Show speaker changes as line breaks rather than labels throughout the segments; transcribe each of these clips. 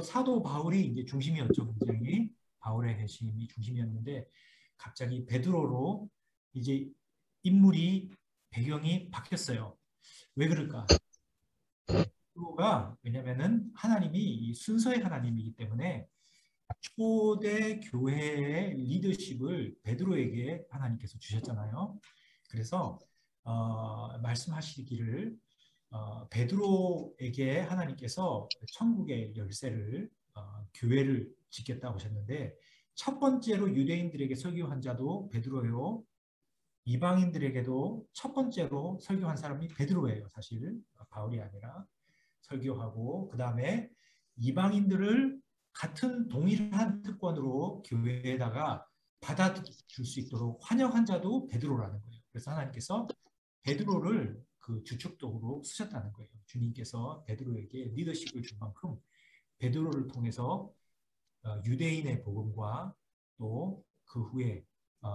사도 바울이 이제 중심이었죠. 굉장히 바울의 핵심이 중심이었는데 갑자기 베드로로 이제 인물이 배경이 바뀌었어요. 왜 그럴까? 베드로가 왜냐면은 하나님이 이 순서의 하나님이기 때문에 초대 교회의 리더십을 베드로에게 하나님께서 주셨잖아요. 그래서 말씀하시기를 베드로에게 하나님께서 천국의 열쇠를 교회를 짓겠다고 하셨는데 첫 번째로 유대인들에게 설교한 자도 베드로요. 이방인들에게도 첫 번째로 설교한 사람이 베드로예요. 사실 바울이 아니라 설교하고 그 다음에 이방인들을 같은 동일한 특권으로 교회에다가 받아줄 수 있도록 환영한 자도 베드로라는 거예요. 그래서 하나님께서 베드로를 그 주축도로 쓰셨다는 거예요. 주님께서 베드로에게 리더십을 준 만큼 베드로를 통해서 유대인의 복음과 또 그 후에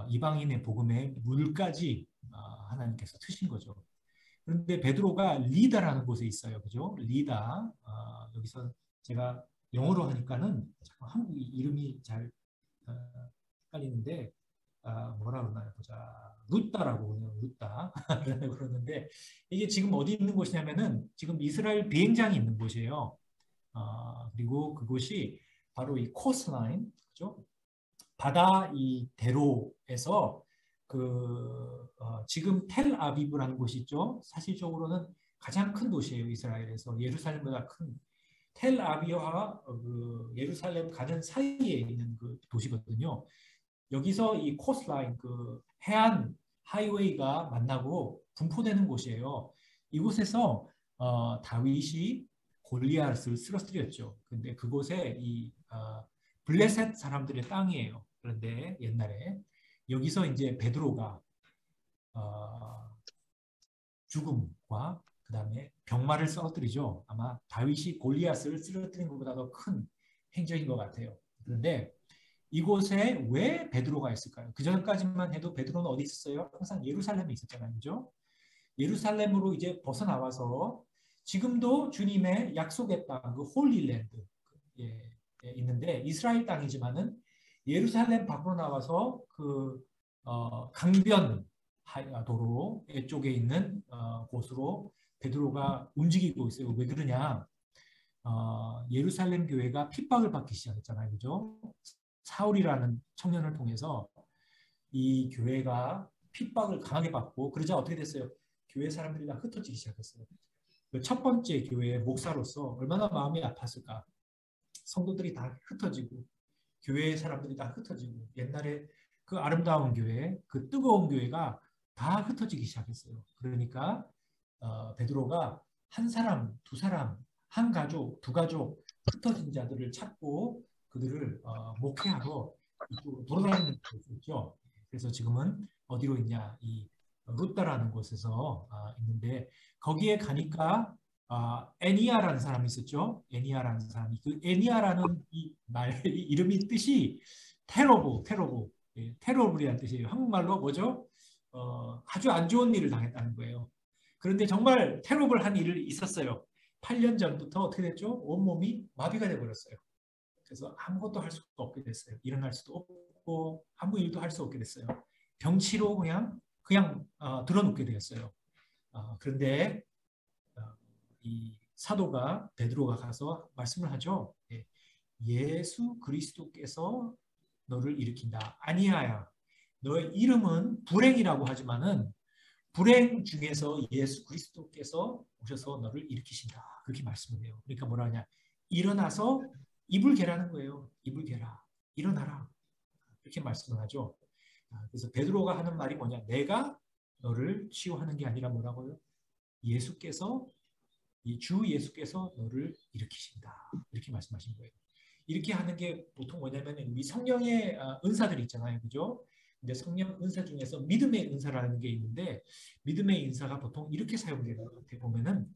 이방인의 복음의 물까지 하나님께서 트신 거죠. 그런데 베드로가 리다라는 곳에 있어요. 그죠? 리다. 여기서 제가 영어로 하니까는 한국 이름이 잘 헷갈리는데 뭐라 그러나요? 보자. 루따라고 그러네요. 루따. 그러는데 이게 지금 어디 있는 곳이냐면은 지금 이스라엘 비행장이 있는 곳이에요. 그리고 그곳이 바로 이 코스라인, 그죠? 바다 이 대로에서 지금 텔아비브라는 곳이 있죠. 사실적으로는 가장 큰 도시예요. 이스라엘에서 예루살렘보다 큰 텔아비브와 그 예루살렘 가는 사이에 있는 그 도시거든요. 여기서 이 코스라인 그 해안 하이웨이가 만나고 분포되는 곳이에요. 이곳에서 다윗이 골리앗을 쓰러뜨렸죠. 근데 그곳에 이 블레셋 사람들의 땅이에요. 그런데 옛날에 여기서 이제 베드로가 죽음과 그 다음에 병마를 쓰러뜨리죠. 아마 다윗이 골리앗을 쓰러뜨린 것보다 더 큰 행적인 것 같아요. 그런데 이곳에 왜 베드로가 있을까요? 그 전까지만 해도 베드로는 어디 있었어요? 항상 예루살렘에 있었잖아요. 그죠? 예루살렘으로 이제 벗어나와서 지금도 주님의 약속의 땅, 그 홀리랜드 있는데 이스라엘 땅이지만은 예루살렘 밖으로 나와서 그 강변 도로 쪽에 있는 곳으로 베드로가 움직이고 있어요. 왜 그러냐? 예루살렘 교회가 핍박을 받기 시작했잖아요. 그죠? 사울이라는 청년을 통해서 이 교회가 핍박을 강하게 받고 그러자 어떻게 됐어요? 교회 사람들이 다 흩어지기 시작했어요. 첫 번째 교회의 목사로서 얼마나 마음이 아팠을까? 성도들이 다 흩어지고 교회 사람들이 다 흩어지고 옛날에 그 아름다운 교회, 그 뜨거운 교회가 다 흩어지기 시작했어요. 그러니까 베드로가 한 사람, 두 사람, 한 가족, 두 가족 흩어진 자들을 찾고 그들을 목회하러 돌아다니는 곳이 있죠. 그래서 지금은 어디로 있냐? 이 루따라는 곳에서 있는데 거기에 가니까 애니아라는 사람이 있었죠. 애니아라는 사람이 그 애니아라는 이 말 이름이 뜻이 테러블, 예, 테러블이라는 뜻이에요. 한국말로 뭐죠? 아주 안 좋은 일을 당했다는 거예요. 그런데 정말 테러블 한 일이 있었어요. 8년 전부터 어떻게 됐죠? 온몸이 마비가 돼버렸어요. 그래서 아무것도 할 수가 없게 됐어요. 일어날 수도 없고 아무 일도 할 수 없게 됐어요. 병치로 그냥 들어눕게 되었어요. 그런데 이 사도가 베드로가 가서 말씀을 하죠. 예, 예수 그리스도께서 너를 일으킨다. 아니하야. 너의 이름은 불행이라고 하지만은 불행 중에서 예수 그리스도께서 오셔서 너를 일으키신다. 그렇게 말씀을 해요. 그러니까 뭐라 하냐. 일어나서 이불 개라는 거예요. 이불 개라. 일어나라. 그렇게 말씀을 하죠. 그래서 베드로가 하는 말이 뭐냐. 내가 너를 치유하는 게 아니라 뭐라고요? 예수께서 이 주 예수께서 너를 일으키신다. 이렇게 말씀하신 거예요. 이렇게 하는 게 보통 뭐냐면 우리 성령의 은사들이 있잖아요. 그죠? 근데 성령 은사 중에서 믿음의 은사라는 게 있는데 믿음의 은사가 보통 이렇게 사용되는 것 같아요. 보면은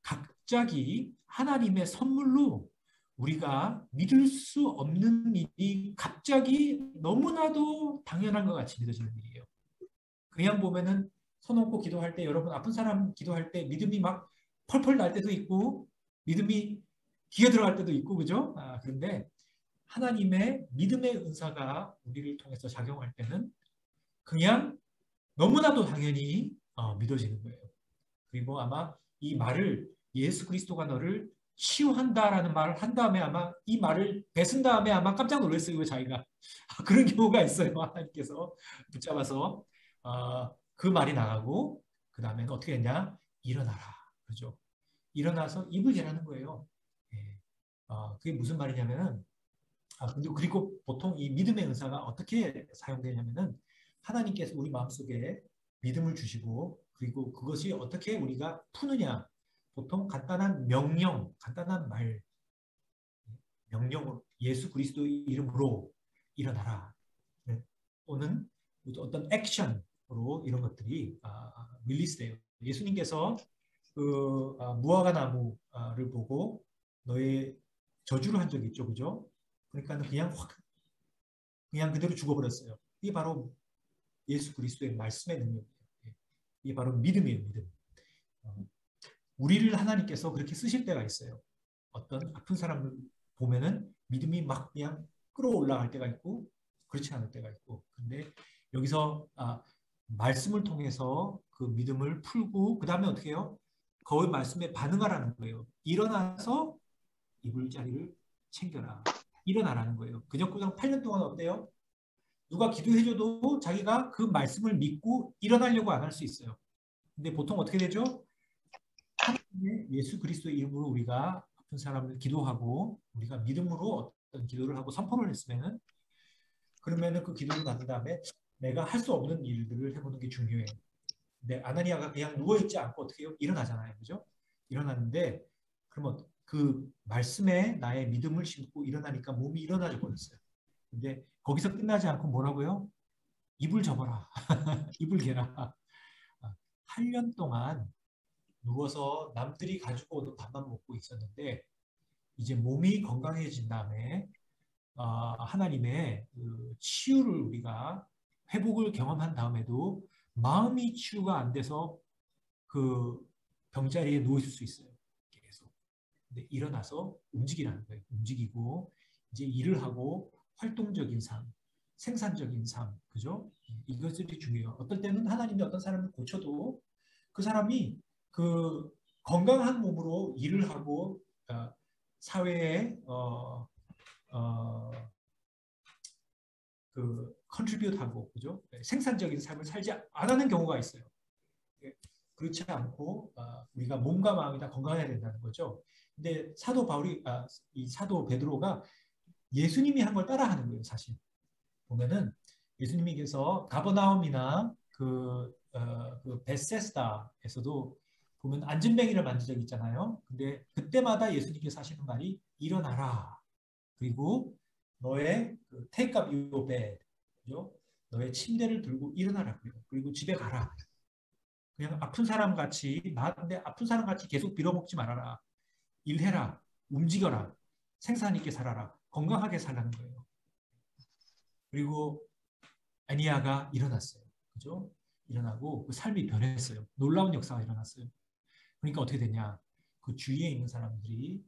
갑자기 하나님의 선물로 우리가 믿을 수 없는 일이 갑자기 너무나도 당연한 것 같이 믿어지는 일이에요. 그냥 보면은 손 얹고 기도할 때 여러분 아픈 사람 기도할 때 믿음이 막 펄펄 날 때도 있고 믿음이 기어 들어갈 때도 있고, 그죠? 그런데 하나님의 믿음의 은사가 우리를 통해서 작용할 때는 그냥 너무나도 당연히 믿어지는 거예요. 그리고 아마 이 말을 예수 그리스도가 너를 치유한다라는 말을 한 다음에 아마 이 말을 뱉은 다음에 아마 깜짝 놀랐어요. 자기가. 그런 경우가 있어요. 하나님께서 붙잡아서 그 말이 나가고 그 다음에는 어떻게 했냐? 일어나라. 그죠? 일어나서 입을 개라는 거예요. 예. 그게 무슨 말이냐면은 그리고 보통 이 믿음의 은사가 어떻게 사용되냐면은 하나님께서 우리 마음속에 믿음을 주시고 그리고 그것이 어떻게 우리가 푸느냐. 보통 간단한 명령, 간단한 말, 명령으로 예수 그리스도의 이름으로 일어나라. 네. 또는 어떤 액션으로 이런 것들이 릴리스돼요. 예수님께서 그 무화과 나무를 보고 너의 저주를 한 적이 있죠, 그죠? 그러니까 그냥 확 그냥 그대로 죽어버렸어요. 이게 바로 예수 그리스도의 말씀의 능력이에요. 이게 바로 믿음이에요, 믿음. 우리를 하나님께서 그렇게 쓰실 때가 있어요. 어떤 아픈 사람을 보면은 믿음이 막 그냥 끌어올라갈 때가 있고 그렇지 않을 때가 있고. 근데 여기서 말씀을 통해서 그 믿음을 풀고 그 다음에 어떻게 해요? 거의 말씀에 반응하라는 거예요. 일어나서 이불 자리를 챙겨라. 일어나라는 거예요. 그냥 8년 동안 어때요? 누가 기도해줘도 자기가 그 말씀을 믿고 일어나려고 안 할 수 있어요. 근데 보통 어떻게 되죠? 하나님의 예수 그리스도의 이름으로 우리가 아픈 사람을 기도하고 우리가 믿음으로 어떤 기도를 하고 선포를 했으면은 그러면은 그 기도를 받은 다음에 내가 할 수 없는 일들을 해보는 게 중요해요. 근데 아나니아가 그냥 누워있지 않고 어떻게 해요? 일어나잖아요. 그죠? 일어났는데 그러면 그 말씀에 나의 믿음을 심고 일어나니까 몸이 일어나져 버렸어요. 근데 거기서 끝나지 않고 뭐라고요? 이불 접어라. 이불 개라. 8년 동안 누워서 남들이 가지고 오는 밥만 먹고 있었는데 이제 몸이 건강해진 다음에 하나님의 그 치유를 우리가 회복을 경험한 다음에도 마음이 치유가 안 돼서 그 병자리에 누워 있을 수 있어요. 계속. 근데 일어나서 움직이라는 거예요. 움직이고 이제 일을 하고 활동적인 삶, 생산적인 삶, 그죠? 이것들이 중요해요. 어떨 때는 하나님이 어떤 사람을 고쳐도 그 사람이 그 건강한 몸으로 일을 하고 사회에 그 컨트리뷰트하고 그죠? 생산적인 삶을 살지 안 하는 경우가 있어요. 그렇지 않고 우리가 몸과 마음이 다 건강해야 된다는 거죠. 근데 사도 바울이 이 사도 베드로가 예수님이 한 걸 따라하는 거예요, 사실. 보면은 예수님께서 가버나움이나 그 베세스다에서도 보면 안전뱅이를 만든 적이 있잖아요. 근데 그때마다 예수님께서 하시는 말이 일어나라. 그리고 너의 take up your bed, 그죠? 너의 침대를 들고 일어나라. 그리고 집에 가라. 그냥 아픈 사람 같이 나한테 아픈 사람 같이 계속 빌어먹지 말아라. 일해라. 움직여라. 생산 있게 살아라. 건강하게 살라는 거예요. 그리고 애니아가 일어났어요. 그죠? 일어나고 그 삶이 변했어요. 놀라운 역사가 일어났어요. 그러니까 어떻게 되냐? 그 주위에 있는 사람들이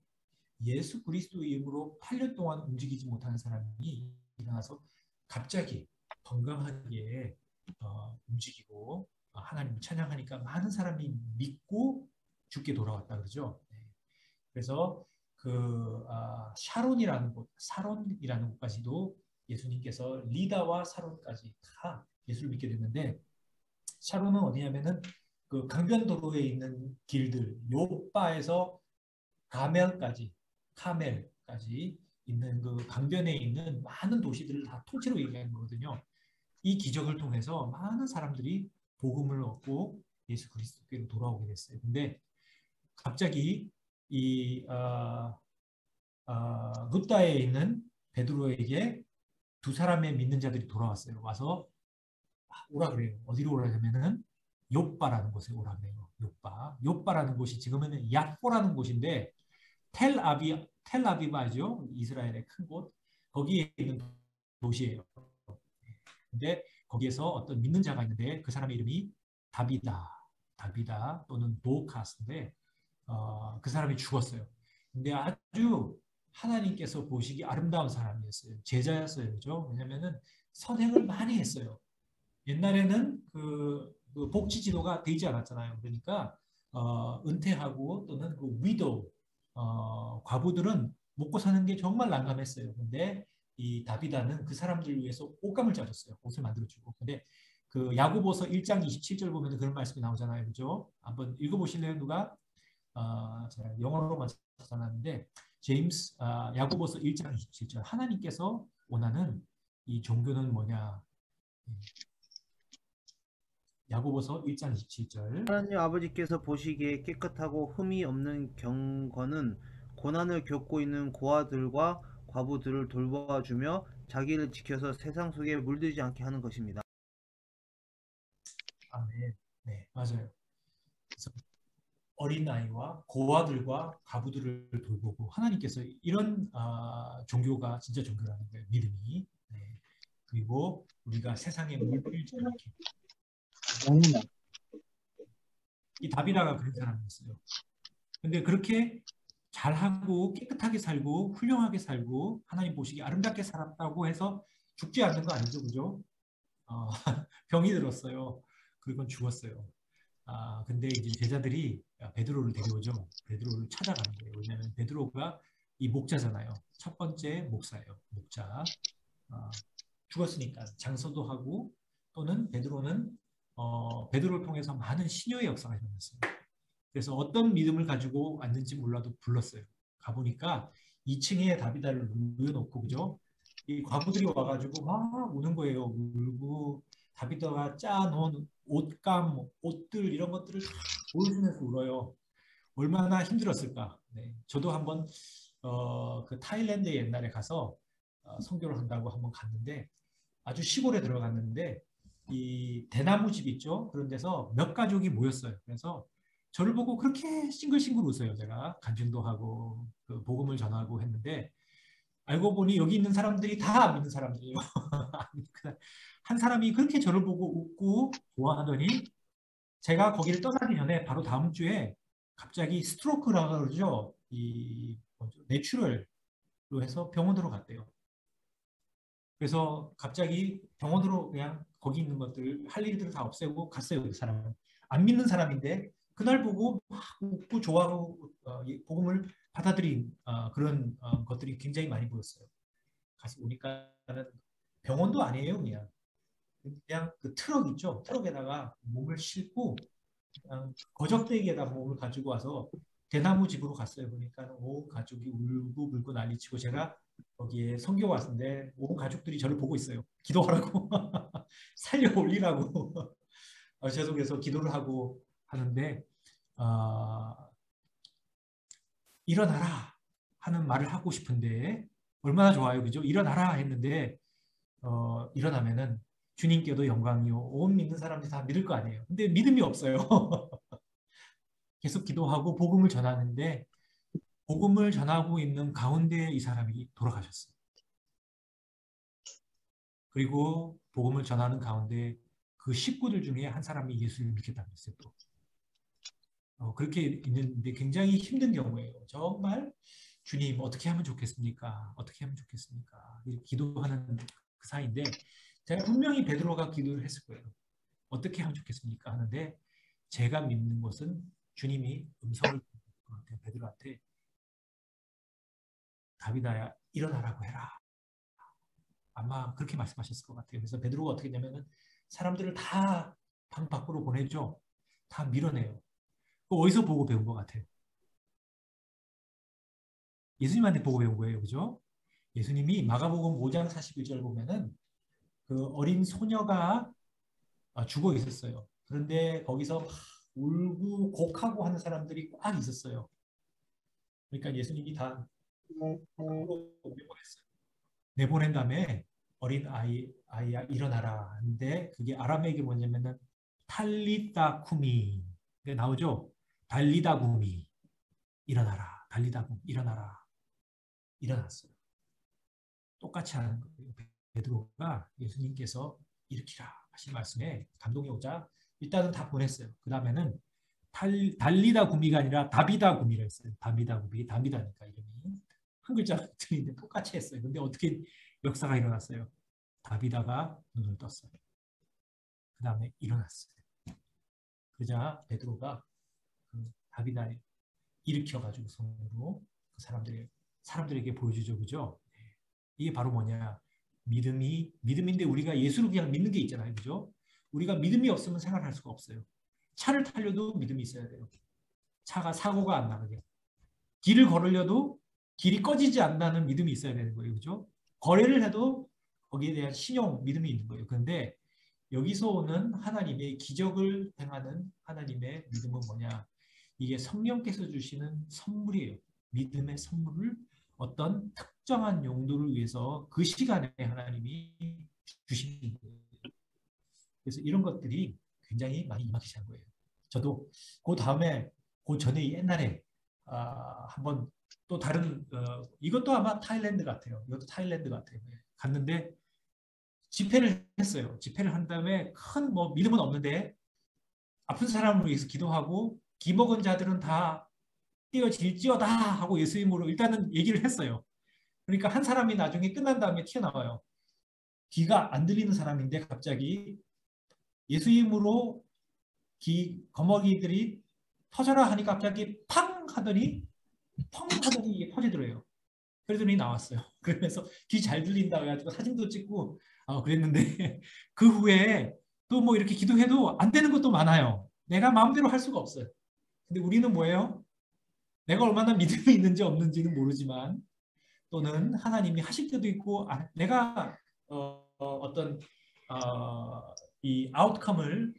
예수 그리스도의 이름으로 8년 동안 움직이지 못하는 사람이 일어나서 갑자기 건강하게 움직이고 하나님을 찬양하니까 많은 사람이 믿고 죽게 돌아왔다 그러죠. 그래서 그 샤론이라는 곳, 사론이라는 곳까지도 예수님께서 리다와 사론까지 다 예수를 믿게 됐는데 샤론은 어디냐면은 그 강변도로에 있는 길들, 요바에서 카멜까지 있는 그 강변에 있는 많은 도시들을 다 통째로 얘기하는 거거든요. 이 기적을 통해서 많은 사람들이 복음을 얻고 예수 그리스도께로 돌아오게 됐어요. 근데 갑자기 이 루다에 있는 베드로에게 두 사람의 믿는 자들이 돌아왔어요. 와서 오라 그래요. 어디로 오라냐면은 요바라는 곳에 오라 그래요. 요바라는 곳이 지금은 야포라는 곳인데 텔아비바죠. 이스라엘의 큰 곳. 거기에 있는 도시예요. 근데 거기에서 어떤 믿는 자가 있는데 그 사람의 이름이 다비다 또는 도카스인데 그 사람이 죽었어요. 근데 아주 하나님께서 보시기 아름다운 사람이었어요. 제자였어요. 그죠? 왜냐면은 선행을 많이 했어요. 옛날에는 그 복지 지도가 되지 않았잖아요. 그러니까 은퇴하고 또는 그 위도 과부들은 먹고 사는 게 정말 난감했어요. 근데 이 다비다는 그 사람들을 위해서 옷감을 짜줬어요. 옷을 만들어주고. 근데 그 야고보서 1장 27절 보면 그런 말씀이 나오잖아요. 그죠? 한번 읽어보실래요, 누가? 제가 영어로만 찾아놨는데 제임스 야고보서 1장 27절 하나님께서 원하는 이 종교는 뭐냐? 야고보서 1장 27절.
하나님 아버지께서 보시기에 깨끗하고 흠이 없는 경건은 고난을 겪고 있는 고아들과 과부들을 돌봐주며 자기를 지켜서 세상 속에 물들지 않게 하는 것입니다.
네, 네, 맞아요. 그래서 어린아이와 고아들과 과부들을 돌보고 하나님께서 이런 종교가 진짜 종교라는 거예요. 믿음이. 네. 그리고 우리가 세상에 물들지 않게. 이 다비다가 그런 사람이었어요. 근데 그렇게 잘하고 깨끗하게 살고 훌륭하게 살고 하나님 보시기 아름답게 살았다고 해서 죽지 않는 거 아니죠, 그죠? 어, 병이 들었어요. 그리고 죽었어요. 근데 이제 제자들이 베드로를 데려오죠. 베드로를 찾아가는 거예요. 왜냐하면 베드로가 이 목자잖아요. 첫 번째 목사예요. 목자. 아, 죽었으니까 장서도 하고 또는 베드로는 베드로를 통해서 많은 신효의 역사가 일어났어요. 그래서 어떤 믿음을 가지고 왔는지 몰라도 불렀어요. 가보니까 2층에 다비다를 누워놓고 그죠? 이 과부들이 와가지고 막 우는 거예요. 울고 다비다가 짜놓은 옷감, 옷들 이런 것들을 다 보여주면서 울어요. 얼마나 힘들었을까. 네. 저도 한번 그 타일랜드 옛날에 가서 선교를 한다고 한번 갔는데 아주 시골에 들어갔는데 이 대나무 집 있죠? 그런 데서 몇 가족이 모였어요. 그래서 저를 보고 그렇게 싱글싱글 웃어요. 제가 간증도 하고 그 복음을 전하고 했는데 알고 보니 여기 있는 사람들이 다 안 믿는 사람들이에요. 한 사람이 그렇게 저를 보고 웃고 좋아하더니 제가 거기를 떠나기 전에 바로 다음 주에 갑자기 스트로크라고 그러죠. 이 뭐죠? 뇌출혈로 해서 병원으로 갔대요. 그래서 갑자기 병원으로 그냥 거기 있는 것들 할 일들을 다 없애고 갔어요. 그 사람은 안 믿는 사람인데 그날 보고 막 웃고 좋아하고 복음을 받아들인 그런 것들이 굉장히 많이 보였어요. 가서 보니까는 병원도 아니에요, 그냥 그 트럭 있죠. 트럭에다가 몸을 싣고 그냥 거적대기에다 몸을 가지고 와서 대나무 집으로 갔어요. 보니까 온 가족이 울고 불고 난리치고 제가 거기에 성교 왔는데 온 가족들이 저를 보고 있어요. 기도하라고 살려 올리라고 계속해서 기도를 하고 하는데 어, 일어나라 하는 말을 하고 싶은데 얼마나 좋아요, 그죠? 일어나라 했는데 일어나면은 주님께도 영광이요 온 믿는 사람들이 다 믿을 거 아니에요. 근데 믿음이 없어요. 계속 기도하고 복음을 전하는데 복음을 전하고 있는 가운데 이 사람이 돌아가셨어요. 그리고 복음을 전하는 가운데 그 식구들 중에 한 사람이 예수를 믿겠다고 했어요. 또. 그렇게 있는데 굉장히 힘든 경우예요. 정말 주님 어떻게 하면 좋겠습니까? 어떻게 하면 좋겠습니까? 이렇게 기도하는 그 사이인데 제가 분명히 베드로가 기도를 했을 거예요. 어떻게 하면 좋겠습니까? 하는데 제가 믿는 것은 주님이 음성을 베드로한테 다비다야 일어나라고 해라. 아마 그렇게 말씀하셨을 것 같아요. 그래서 베드로가 어떻게 했냐면은 사람들을 다 방 밖으로 보내죠. 다 밀어내요. 그거 어디서 보고 배운 것 같아요? 예수님한테 보고 배운 거예요. 그죠? 예수님이 마가복음 5장 41절 보면은 그 어린 소녀가 죽어 있었어요. 그런데 거기서 막 울고 곡하고 하는 사람들이 꽉 있었어요. 그러니까 예수님이 다 내보냈어요. 내보낸 다음에 어린 아이야 일어나라 하는데 그게 아람에게 뭐냐면은 탈리다 쿠미 나오죠. 달리다 구미 일어나라. 달리다 구미 일어나라. 일어났어요. 똑같이 하는 거예요. 베드로가 예수님께서 일으키라 하신 말씀에 감동이 오자 일단은 다 보냈어요. 그 다음에는 달리다 구미가 아니라 다비다 구미라 했어요. 다비다 구미, 다비다니까 이름이. 한 글자 틀린데 똑같이 했어요. 근데 어떻게 역사가 일어났어요? 다비다가 눈을 떴어요. 그 다음에 일어났어요. 그러자 베드로가 그 다비다에 일으켜가지고 손으로 그 사람들에게 보여주죠. 그죠? 이게 바로 뭐냐? 믿음인데 우리가 예수를 그냥 믿는 게 있잖아요. 그죠? 우리가 믿음이 없으면 생활할 수가 없어요. 차를 타려도 믿음이 있어야 돼요. 차가 사고가 안 나게. 길을 걸으려도 길이 꺼지지 않는다는 믿음이 있어야 되는 거예요. 그죠? 거래를 해도 거기에 대한 신용, 믿음이 있는 거예요. 그런데 여기서 오는 하나님의 기적을 행하는 하나님의 믿음은 뭐냐? 이게 성령께서 주시는 선물이에요. 믿음의 선물을 어떤 특정한 용도를 위해서 그 시간에 하나님이 주시는 거예요. 그래서 이런 것들이 굉장히 많이 임하기 시작한 거예요. 저도 그 다음에 그 전에 옛날에 한번 또 다른 이것도 아마 타일랜드 같아요. 이것도 타일랜드 같아요. 갔는데 집회를 했어요. 집회를 한 다음에 큰 뭐 믿음은 없는데 아픈 사람을 위해서 기도하고 기 먹은 자들은 다 뛰어질지어다 하고 예수 이름으로 일단은 얘기를 했어요. 그러니까 한 사람이 나중에 끝난 다음에 튀어나와요. 귀가 안 들리는 사람인데 갑자기 예수 이름으로 거머귀들이 터져라 하니까 갑자기 팡 하더니 펑 하더니 이게 터지더래요. 그러더니 나왔어요. 그러면서 귀 잘 들린다 해가지고 사진도 찍고 그랬는데 그 후에 또 뭐 이렇게 기도해도 안 되는 것도 많아요. 내가 마음대로 할 수가 없어요. 근데 우리는 뭐예요? 내가 얼마나 믿음이 있는지 없는지는 모르지만 또는 하나님이 하실 때도 있고 내가 이 아웃컴을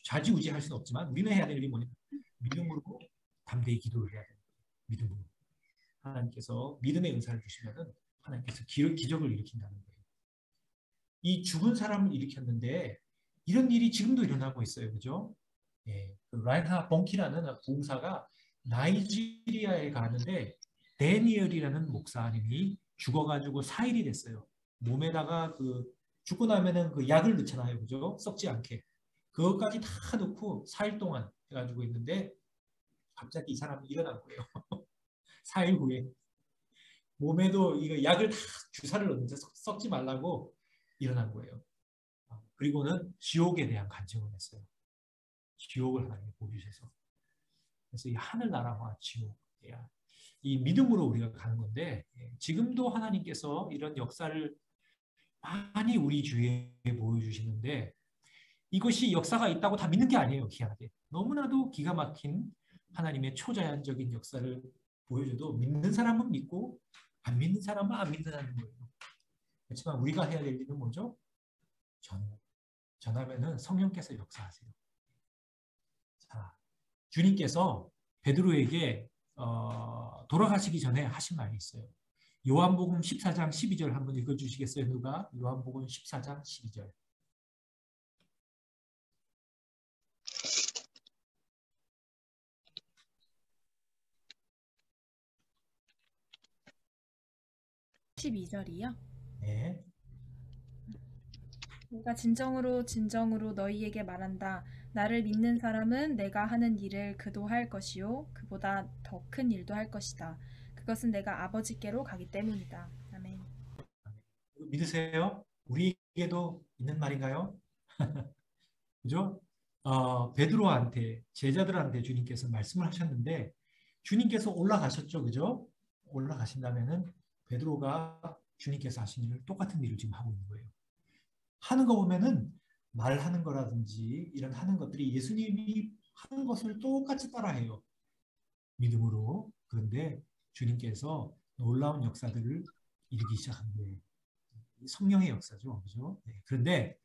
좌지우지할 수는 없지만 우리는 해야 될 일이 뭐냐? 믿음으로 담대히 기도를 해야 돼요. 믿음으로. 하나님께서 믿음의 은사를 주시면은 하나님께서 기적을 일으킨다는 거예요. 이 죽은 사람을 일으켰는데 이런 일이 지금도 일어나고 있어요. 그죠? 예, 그 라인하 봉키라는 부흥사가 나이지리아에 가는데 데니얼이라는 목사님이 죽어가지고 4일이 됐어요. 몸에다가 죽고 나면은 그 약을 넣잖아요. 그죠? 썩지 않게. 그것까지 다 넣고 4일 동안 해가지고 있는데 갑자기 이 사람이 일어난 거예요. 4일 후에. 몸에도 이거 약을 다 주사를 넣는데 썩지 말라고 일어난 거예요. 그리고는 지옥에 대한 간증을 했어요. 지옥을 하나님이 보여주셔서. 그래서 이 하늘나라와 지옥, 이 믿음으로 우리가 가는 건데 지금도 하나님께서 이런 역사를 많이 우리 주위에 보여주시는데 이것이 역사가 있다고 다 믿는 게 아니에요. 희한하게. 너무나도 기가 막힌 하나님의 초자연적인 역사를 보여줘도 믿는 사람은 믿고 안 믿는 사람은 안 믿는다는 거예요. 그렇지만 우리가 해야 될 일은 뭐죠? 전하면은 성령께서 역사하세요. 자, 주님께서 베드로에게 돌아가시기 전에 하신 말이 있어요. 요한복음 14장 12절 한번 읽어주시겠어요? 누가? 요한복음 14장 12절.
(12절이요)
네.
내가 진정으로 진정으로 너희에게 말한다. 나를 믿는 사람은 내가 하는 일을 그도 할 것이요 그보다 더 큰 일도 할 것이다. 그것은 내가 아버지께로 가기 때문이다. 아멘.
믿으세요? 우리에게도 있는 말인가요? 그죠? 베드로한테 제자들한테 주님께서 말씀을 하셨는데 주님께서 올라가셨죠, 그죠? 올라가신다면은 베드로가 주님께서 하신 일을 똑같은 일을 지금 하고 있는 거예요. 하는 거 보면은 말하는 거라든지 이런 하는 것들이 예수님이 하는 것을 똑같이 따라해요. 믿음으로. 그런데 주님께서 놀라운 역사들을 일으키기 시작한 거예요. 성령의 역사죠, 그죠? 네. 그런데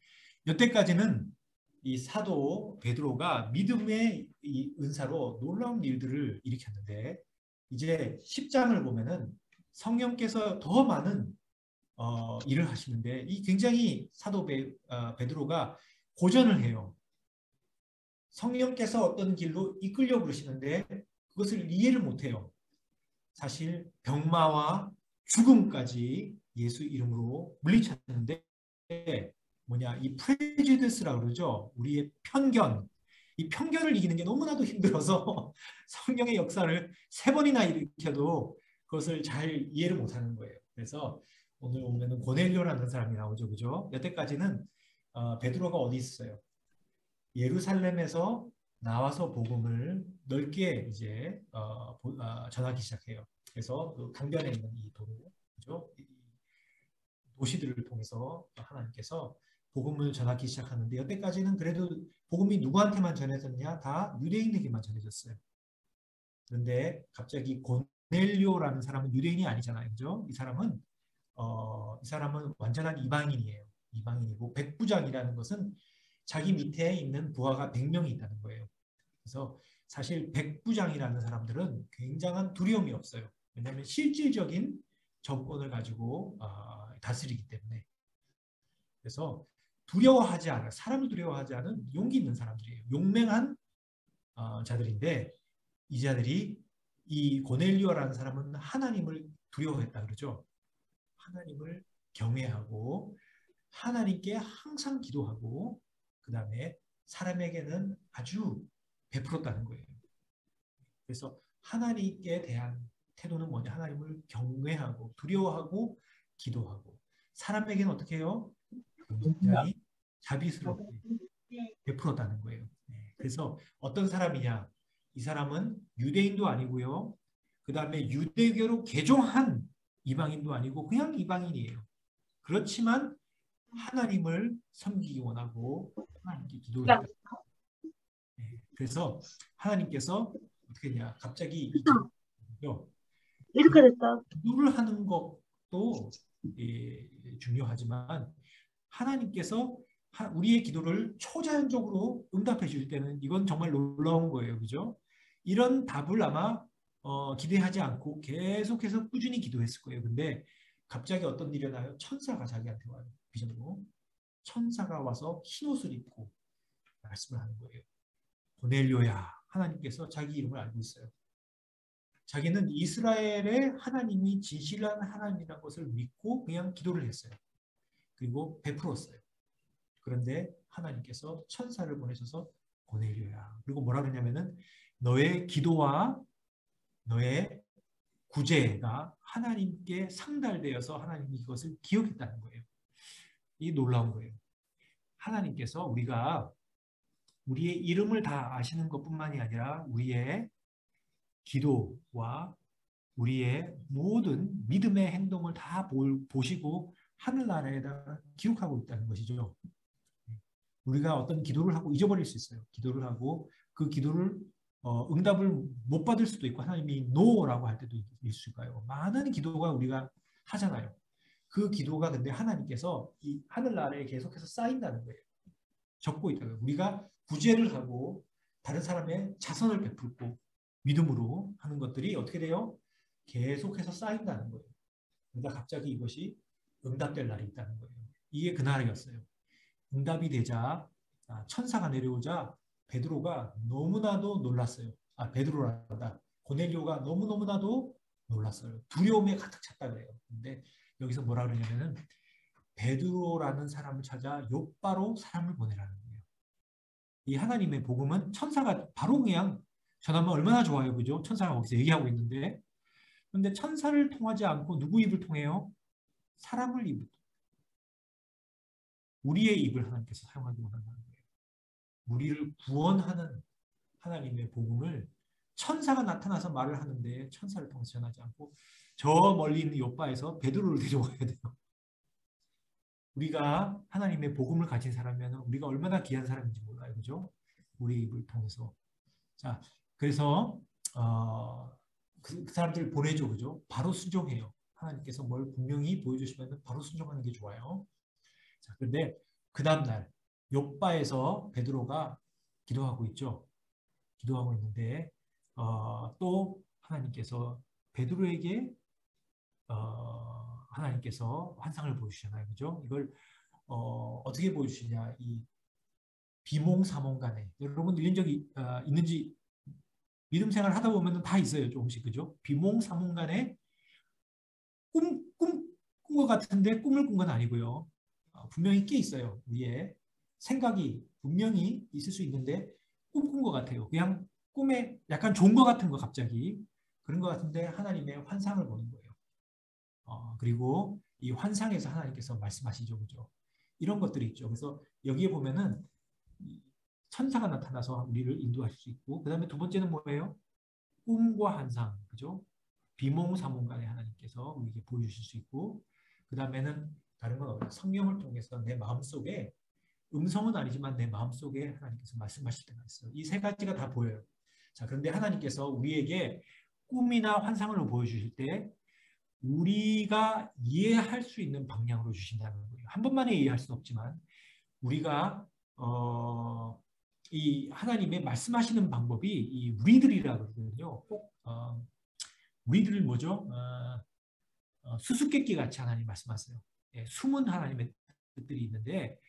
여태까지는 이 사도 베드로가 믿음의 이 은사로 놀라운 일들을 일으켰는데 이제 10장을 보면은 성령께서 더 많은 일을 하시는데 이 굉장히 사도 베드로가 고전을 해요. 성령께서 어떤 길로 이끌려 그러시는데 그것을 이해를 못해요. 사실 병마와 죽음까지 예수 이름으로 물리쳤는데 뭐냐 이 프레주디스라고 그러죠. 우리의 편견, 이 편견을 이기는 게 너무나도 힘들어서 성령의 역사를 3번이나 일으켜도 그것을 잘 이해를 못하는 거예요. 그래서 오늘 보면은 고넬료라는 사람이 나오죠, 그죠? 여태까지는 베드로가 어디 있어요? 예루살렘에서 나와서 복음을 넓게 이제 전하기 시작해요. 그래서 그 강변에 있는 이 도로, 그죠? 이 도시들을 통해서 하나님께서 복음을 전하기 시작하는데 여태까지는 그래도 복음이 누구한테만 전해졌냐? 다 유대인에게만 전해졌어요. 그런데 갑자기 고넬료라는 사람은 유대인이 아니잖아요, 그죠? 이 사람은 완전한 이방인이에요. 이방인이고 백부장이라는 것은 자기 밑에 있는 부하가 100명이 있다는 거예요. 그래서 사실 백부장이라는 사람들은 굉장한 두려움이 없어요. 왜냐하면 실질적인 정권을 가지고 다스리기 때문에. 그래서 두려워하지 않은, 사람을 두려워하지 않은 용기 있는 사람들이에요. 용맹한 자들인데 이 자들이 이 고넬리오라는 사람은 하나님을 두려워했다 그러죠. 하나님을 경외하고 하나님께 항상 기도하고 그 다음에 사람에게는 아주 베풀었다는 거예요. 그래서 하나님께 대한 태도는 뭐냐? 하나님을 경외하고 두려워하고 기도하고 사람에게는 어떻게 해요? 굉장히 자비스럽게 베풀었다는 거예요. 그래서 어떤 사람이냐? 이 사람은 유대인도 아니고요. 그 다음에 유대교로 개종한 이방인도 아니고 그냥 이방인이에요. 그렇지만 하나님을 섬기기 원하고 하나님께 기도를 했다. 그래서 하나님께서 어떻게 했냐? 갑자기 이 기도를
이렇게 됐다.
기도를 하는 것도 중요하지만 하나님께서 우리의 기도를 초자연적으로 응답해 줄 때는 이건 정말 놀라운 거예요. 그죠? 이런 답을 아마 기대하지 않고 계속해서 꾸준히 기도했을 거예요. 근데 갑자기 어떤 일이 일어나요? 천사가 자기한테 와요. 비전으로. 천사가 와서 흰 옷을 입고 말씀을 하는 거예요. 고넬료야. 하나님께서 자기 이름을 알고 있어요. 자기는 이스라엘의 하나님이 진실한 하나님이라는 것을 믿고 그냥 기도를 했어요. 그리고 베풀었어요. 그런데 하나님께서 천사를 보내셔서 고넬료야. 그리고 뭐라 그러냐면은 너의 기도와 너의 구제가 하나님께 상달되어서 하나님이 이것을 기억했다는 거예요. 이 놀라운 거예요. 하나님께서 우리가 우리의 이름을 다 아시는 것뿐만이 아니라 우리의 기도와 우리의 모든 믿음의 행동을 다 보시고 하늘나라에다 기록하고 있다는 것이죠. 우리가 어떤 기도를 하고 잊어버릴 수 있어요. 기도를 하고 그 기도를 응답을 못 받을 수도 있고 하나님이 노라고 할 때도 있을까요? 많은 기도가 우리가 하잖아요. 그 기도가 근데 하나님께서 이 하늘나라에 계속해서 쌓인다는 거예요. 적고 있다는 거예요. 우리가 구제를 하고 다른 사람의 자선을 베풀고 믿음으로 하는 것들이 어떻게 돼요? 계속해서 쌓인다는 거예요. 그러다 갑자기 이것이 응답될 날이 있다는 거예요. 이게 그날이었어요. 응답이 되자 천사가 내려오자 베드로가 너무나도 놀랐어요. 베드로란다. 고넬료가 너무너무나도 놀랐어요. 두려움에 가득 찼다 그래요. 근데 여기서 뭐라 그러냐면은 베드로라는 사람을 찾아 욥바로 사람을 보내라는 거예요. 이 하나님의 복음은 천사가 바로 그냥 전하면 얼마나 좋아요. 그죠? 천사가 거기서 얘기하고 있는데 근데 천사를 통하지 않고 누구 입을 통해요? 사람을 입을 우리의 입을 하나님께서 사용하기 원한다는 거예요. 우리를 구원하는 하나님의 복음을 천사가 나타나서 말을 하는데 천사를 통해서 전하지 않고 저 멀리 있는 욥바에서 베드로를 데려와야 돼요. 우리가 하나님의 복음을 가진 사람이면 우리가 얼마나 귀한 사람인지 몰라요. 그죠? 우리의 입을 통해서. 자, 그래서 그 사람들을 보내죠. 그죠? 바로 순종해요. 하나님께서 뭘 분명히 보여주시면 바로 순종하는 게 좋아요. 자, 그런데 그 다음날 욥바에서 베드로가 기도하고 있죠. 기도하고 있는데 또 하나님께서 베드로에게 하나님께서 환상을 보여주시잖아요. 그죠? 이걸 어떻게 보여주시냐. 이 비몽사몽간에 여러분 들린 적이 있는지 믿음 생활 하다 보면 다 있어요. 조금씩. 그죠? 비몽사몽간에 꾼 것 같은데 꿈을 꾼 건 아니고요. 분명히 깨 있어요. 위에 생각이 분명히 있을 수 있는데 꿈꾼 것 같아요. 그냥 꿈에 약간 좋은 것 같은 거 갑자기 그런 것 같은데 하나님의 환상을 보는 거예요. 그리고 이 환상에서 하나님께서 말씀하시죠, 그죠? 이런 것들이 있죠. 그래서 여기에 보면은 천사가 나타나서 우리를 인도하실 수 있고, 그 다음에 두 번째는 뭐예요? 꿈과 환상, 그죠? 비몽사몽간에 하나님께서 우리에게 보여주실 수 있고, 그 다음에는 다른 건 없어요. 성령을 통해서 내 마음속에 음성은 아니지만 내 마음속에 하나님께서 말씀하실 때가 있어요. 이 세 가지가 다 보여요. 자, 그런데 하나님께서 우리에게 꿈이나 환상을 보여주실 때 우리가 이해할 수 있는 방향으로 주신다는 거예요. 한 번만에 이해할 수는 없지만 우리가 이 하나님의 말씀하시는 방법이 이 우리들이라 그러거든요. 꼭 우리들 뭐죠? 수수께끼 같이 하나님 말씀하세요. 예, 숨은 하나님의 뜻들이 있는데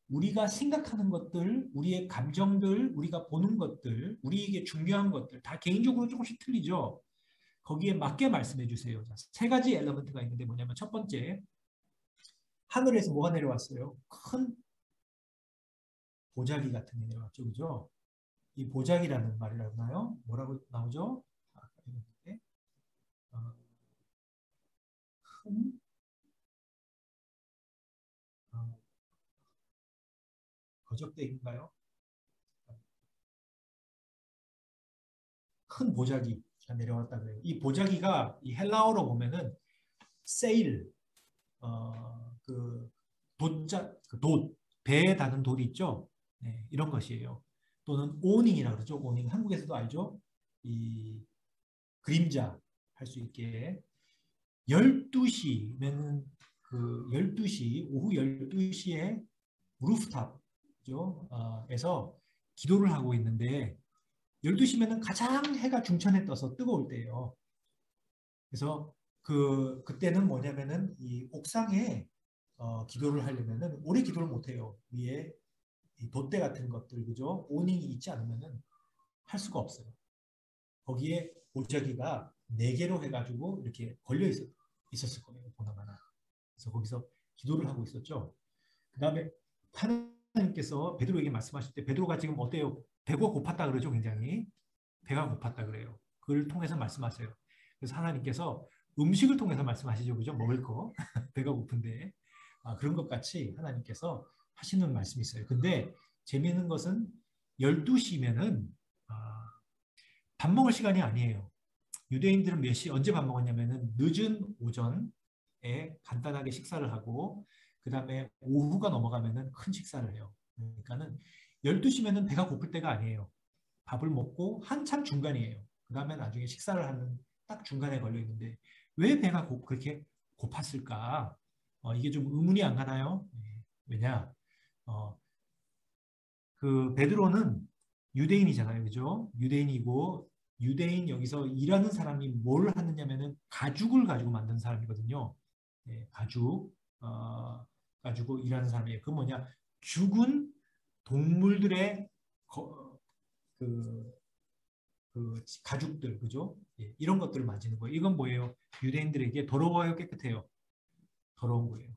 우리가 생각하는 것들, 우리의 감정들, 우리가 보는 것들, 우리에게 중요한 것들 다 개인적으로 조금씩 틀리죠. 거기에 맞게 말씀해 주세요. 세 가지 엘리먼트가 있는데 뭐냐면 첫 번째, 하늘에서 뭐가 내려왔어요? 큰 보자기 같은 게 내려왔죠. 그죠? 이 보자기라는 말이 나오나요? 뭐라고 나오죠? 큰 거적대기인가요? 큰 보자기가 내려왔다 그래요. 이 보자기가 이 헬라어로 보면은 세일, 그 돛자, 그 돛, 배에 다는 돛 있죠? 네, 이런 것이에요. 또는 오닝이라고 그러죠. 오닝. 한국에서도 알죠? 이 그림자 할 수 있게 12시면 그 12시, 오후 12시에 루프탑죠? 에서 기도를 하고 있는데 12시면은 가장 해가 중천에 떠서 뜨거울 때예요. 그래서 그때는 뭐냐면은 이 옥상에 기도를 하려면은 오래 기도를 못 해요. 위에 이 돛대 같은 것들 그죠? 오닝이 있지 않으면은 할 수가 없어요. 거기에 보자기가 4개로 해가지고 이렇게 걸려 있었을 거예요. 보나마나. 그래서 거기서 기도를 하고 있었죠. 그 다음에 하나님께서 베드로에게 말씀하실 때 베드로가 지금 어때요? 배가 고팠다 그러죠. 굉장히. 배가 고팠다 그래요. 그걸 통해서 말씀하세요. 그래서 하나님께서 음식을 통해서 말씀하시죠. 그죠? 먹을 거. 배가 고픈데. 그런 것 같이 하나님께서 하시는 말씀이 있어요. 근데 재미있는 것은 12시면은 밥 먹을 시간이 아니에요. 유대인들은 몇 시, 언제 밥 먹었냐면은 늦은 오전에 간단하게 식사를 하고, 그 다음에 오후가 넘어가면은 큰 식사를 해요. 그러니까는 12시면은 배가 고플 때가 아니에요. 밥을 먹고 한참 중간이에요. 그 다음에 나중에 식사를 하는 딱 중간에 걸려 있는데, 왜 배가 그렇게 고팠을까? 이게 좀 의문이 안 가나요? 왜냐? 어, 그 베드로는 유대인이잖아요. 그죠? 유대인이고 유대인 여기서 일하는 사람이 뭘 하느냐면은 가죽을 가지고 만든 사람이거든요. 예, 가지고 일하는 사람이에요. 그 뭐냐? 죽은 동물들의 그, 가죽들, 그죠? 예, 이런 것들을 만지는 거예요. 이건 뭐예요? 유대인들에게 더러워요, 깨끗해요? 더러운 거예요.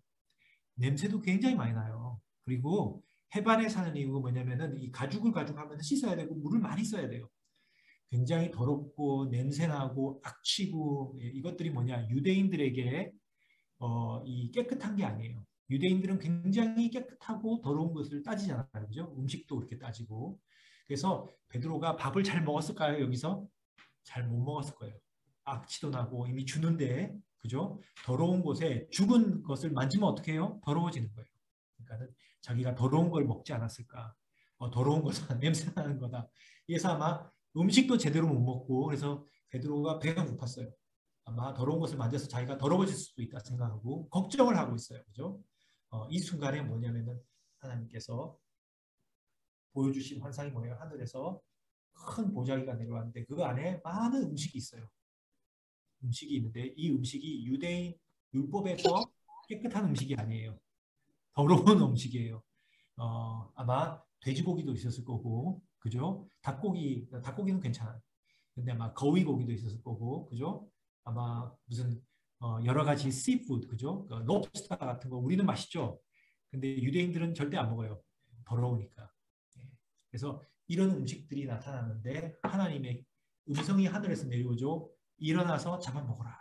냄새도 굉장히 많이 나요. 그리고 해반에 사는 이유가 뭐냐면은 이 가죽을 가져가면 씻어야 되고 물을 많이 써야 돼요. 굉장히 더럽고 냄새나고 악취고 이것들이 뭐냐 유대인들에게 이 깨끗한 게 아니에요. 유대인들은 굉장히 깨끗하고 더러운 것을 따지잖아요. 그죠? 음식도 그렇게 따지고. 그래서 베드로가 밥을 잘 먹었을까요? 여기서? 잘 못 먹었을 거예요. 악취도 나고 이미 주는데 그죠? 더러운 곳에 죽은 것을 만지면 어떻게 해요? 더러워지는 거예요. 그러니까 자기가 더러운 걸 먹지 않았을까? 더러운 것은 냄새 나는 거다. 그래서 아마 음식도 제대로 못 먹고 그래서 베드로가 배가 고팠어요. 아마 더러운 것을 만져서 자기가 더러워질 수도 있다 생각하고 걱정을 하고 있어요. 그죠? 이 순간에 뭐냐면은 하나님께서 보여주신 환상이 뭐예요? 하늘에서 큰 보자기가 내려왔는데 그 안에 많은 음식이 있어요. 음식이 있는데 이 음식이 유대인 율법에서 깨끗한 음식이 아니에요. 더러운 음식이에요. 아마 돼지고기도 있었을 거고, 그죠? 닭고기는 괜찮아요. 근데 아마 거위고기도 있었을 거고, 그죠? 아마 무슨 여러 가지 씨푸드, 그죠? 롭스터 같은 거 우리는 맛있죠. 근데 유대인들은 절대 안 먹어요. 더러우니까. 그래서 이런 음식들이 나타나는데 하나님의 음성이 하늘에서 내려오죠. 일어나서 잡아먹어라.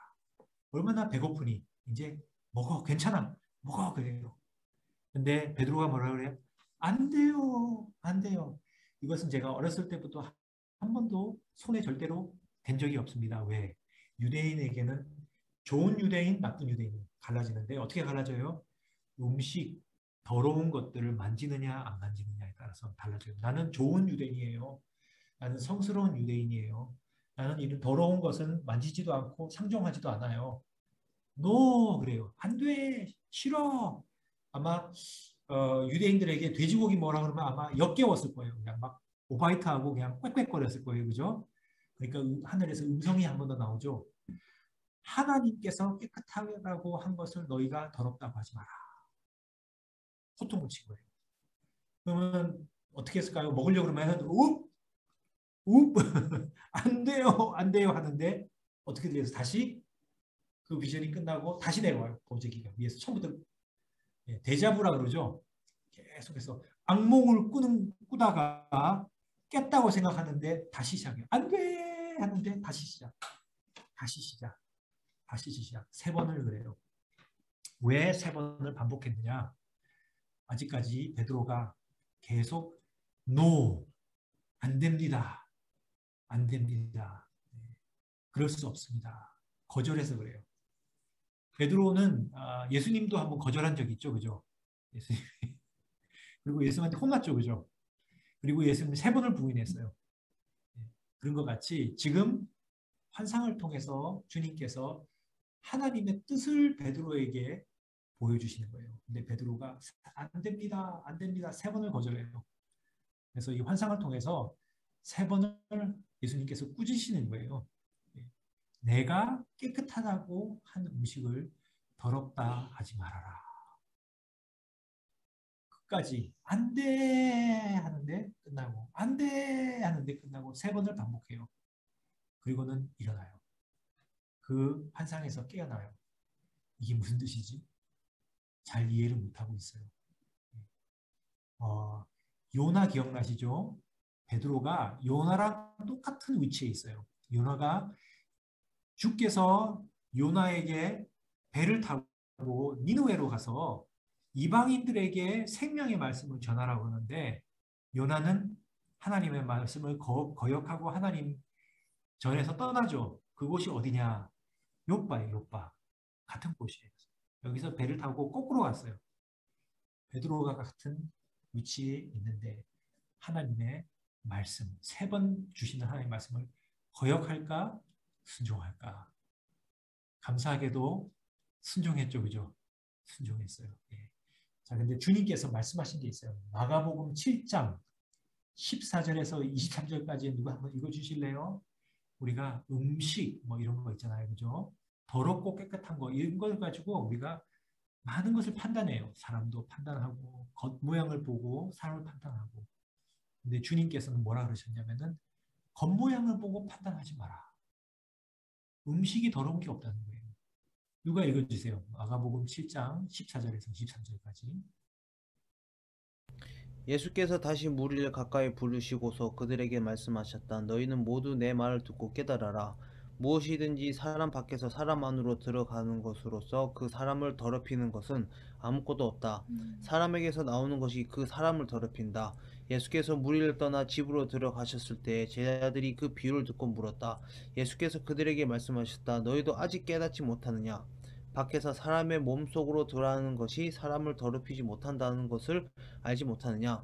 얼마나 배고프니 이제 먹어. 괜찮아. 먹어. 그래요. 근데 베드로가 뭐라 그래요? 안 돼요. 안 돼요. 이것은 제가 어렸을 때부터 한 번도 손에 절대로 댄 적이 없습니다. 왜? 유대인에게는 좋은 유대인, 나쁜 유대인 갈라지는데 어떻게 갈라져요? 음식, 더러운 것들을 만지느냐 안 만지느냐에 따라서 달라져요. 나는 좋은 유대인이에요. 나는 성스러운 유대인이에요. 나는 이런 더러운 것은 만지지도 않고 상종하지도 않아요. 노 그래요. 안 돼. 싫어. 아마 유대인들에게 돼지고기 뭐라 그러면 아마 역겨웠을 거예요. 그냥 막 오바이트하고 그냥 꽥꽥거렸을 거예요. 그죠? 그러니까 하늘에서 음성이 한 번 더 나오죠. 하나님께서 깨끗하다고 한 것을 너희가 더럽다고 하지 마라. 호통을 친 거예요. 그러면 어떻게 했을까요? 먹으려고 그러면 웁! 웁! 안 돼요. 안 돼요. 하는데 어떻게 돼서 다시 그 비전이 끝나고 다시 내려와요. 범죄기가 위에서 처음부터 데자부라 그러죠. 계속해서 악몽을 꾸다가 깼다고 생각하는데 다시 시작해요. 안 돼! 하는데 다시 시작. 다시 시작. 다시 시작. 3번을 그래요. 왜 3번을 반복했느냐? 아직까지 베드로가 계속 No, 안 됩니다. 안 됩니다. 그럴 수 없습니다. 거절해서 그래요. 베드로는 예수님도 한번 거절한 적이 있죠. 그죠? 예수님. 그리고 예수님한테 혼났죠. 그죠? 그리고 예수님 3번을 부인했어요. 그런 것 같이 지금 환상을 통해서 주님께서 하나님의 뜻을 베드로에게 보여주시는 거예요. 근데 베드로가 안 됩니다. 안 됩니다. 3번을 거절해요. 그래서 이 환상을 통해서 3번을 예수님께서 꾸짖으시는 거예요. 내가 깨끗하다고 한 음식을 더럽다 하지 말아라. 끝까지 안 돼 하는데 끝나고 안 돼 하는데 끝나고 3번을 반복해요. 그리고는 일어나요. 그 환상에서 깨어나요. 이게 무슨 뜻이지? 잘 이해를 못하고 있어요. 요나 기억나시죠? 베드로가 요나랑 똑같은 위치에 있어요. 요나가 주께서 요나에게 배를 타고 니느웨로 가서 이방인들에게 생명의 말씀을 전하라고 하는데 요나는 하나님의 말씀을 거역하고 하나님 전에서 떠나죠. 그곳이 어디냐? 욥바예요. 욥바. 같은 곳이에요. 여기서 배를 타고 거꾸로 갔어요. 베드로가 같은 위치에 있는데 하나님의 말씀, 3번 주시는 하나님의 말씀을 거역할까? 순종할까? 감사하게도 순종했죠. 그죠? 순종했어요. 예. 자, 근데 주님께서 말씀하신 게 있어요. 마가복음 7장 14절에서 23절까지 누가 한번 읽어주실래요? 우리가 음식 뭐 이런 거 있잖아요. 그죠? 더럽고 깨끗한 거 이런 걸 가지고 우리가 많은 것을 판단해요. 사람도 판단하고 겉모양을 보고 사람을 판단하고. 근데 주님께서는 뭐라 그러셨냐면은 겉모양을 보고 판단하지 마라. 음식이 더러운 게 없다는 거예요. 누가 읽어주세요. 마가복음 7장 14절에서 23절까지.
예수께서 다시 무리를 가까이 부르시고서 그들에게 말씀하셨다. 너희는 모두 내 말을 듣고 깨달아라. 무엇이든지 사람 밖에서 사람 안으로 들어가는 것으로서 그 사람을 더럽히는 것은 아무것도 없다. 사람에게서 나오는 것이 그 사람을 더럽힌다. 예수께서 무리를 떠나 집으로 들어가셨을 때 제자들이 그 비유를 듣고 물었다. 예수께서 그들에게 말씀하셨다. 너희도 아직 깨닫지 못하느냐? 밖에서 사람의 몸속으로 들어가는 것이 사람을 더럽히지 못한다는 것을 알지 못하느냐?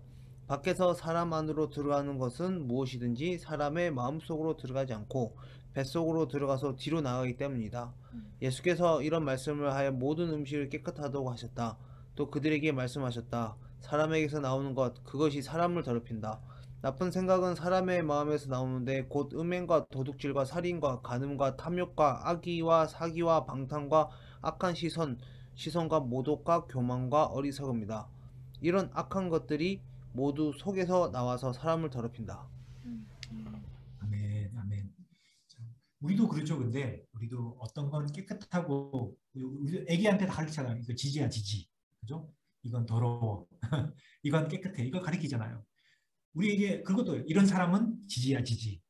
밖에서 사람 안으로 들어가는 것은 무엇이든지 사람의 마음속으로 들어가지 않고 뱃속으로 들어가서 뒤로 나가기 때문이다. 예수께서 이런 말씀을 하여 모든 음식을 깨끗하다고 하셨다. 또 그들에게 말씀하셨다. 사람에게서 나오는 것, 그것이 사람을 더럽힌다. 나쁜 생각은 사람의 마음에서 나오는데 곧 음행과 도둑질과 살인과 간음과 탐욕과 악의와 사기와 방탕과 악한 시선과 모독과 교만과 어리석음이다. 이런 악한 것들이 모두 속에서 나와서 사람을 더럽힌다.
아멘, 아멘. 우리도 그렇죠. 근데 우리도 어떤 건 깨끗하고 우리 애기한테 다 가르치잖아요. 이거 지지야 지지, 그죠? 이건 더러워, 이건 깨끗해, 이거 가르치잖아요. 우리에게 그것도 이런 사람은 지지야 지지.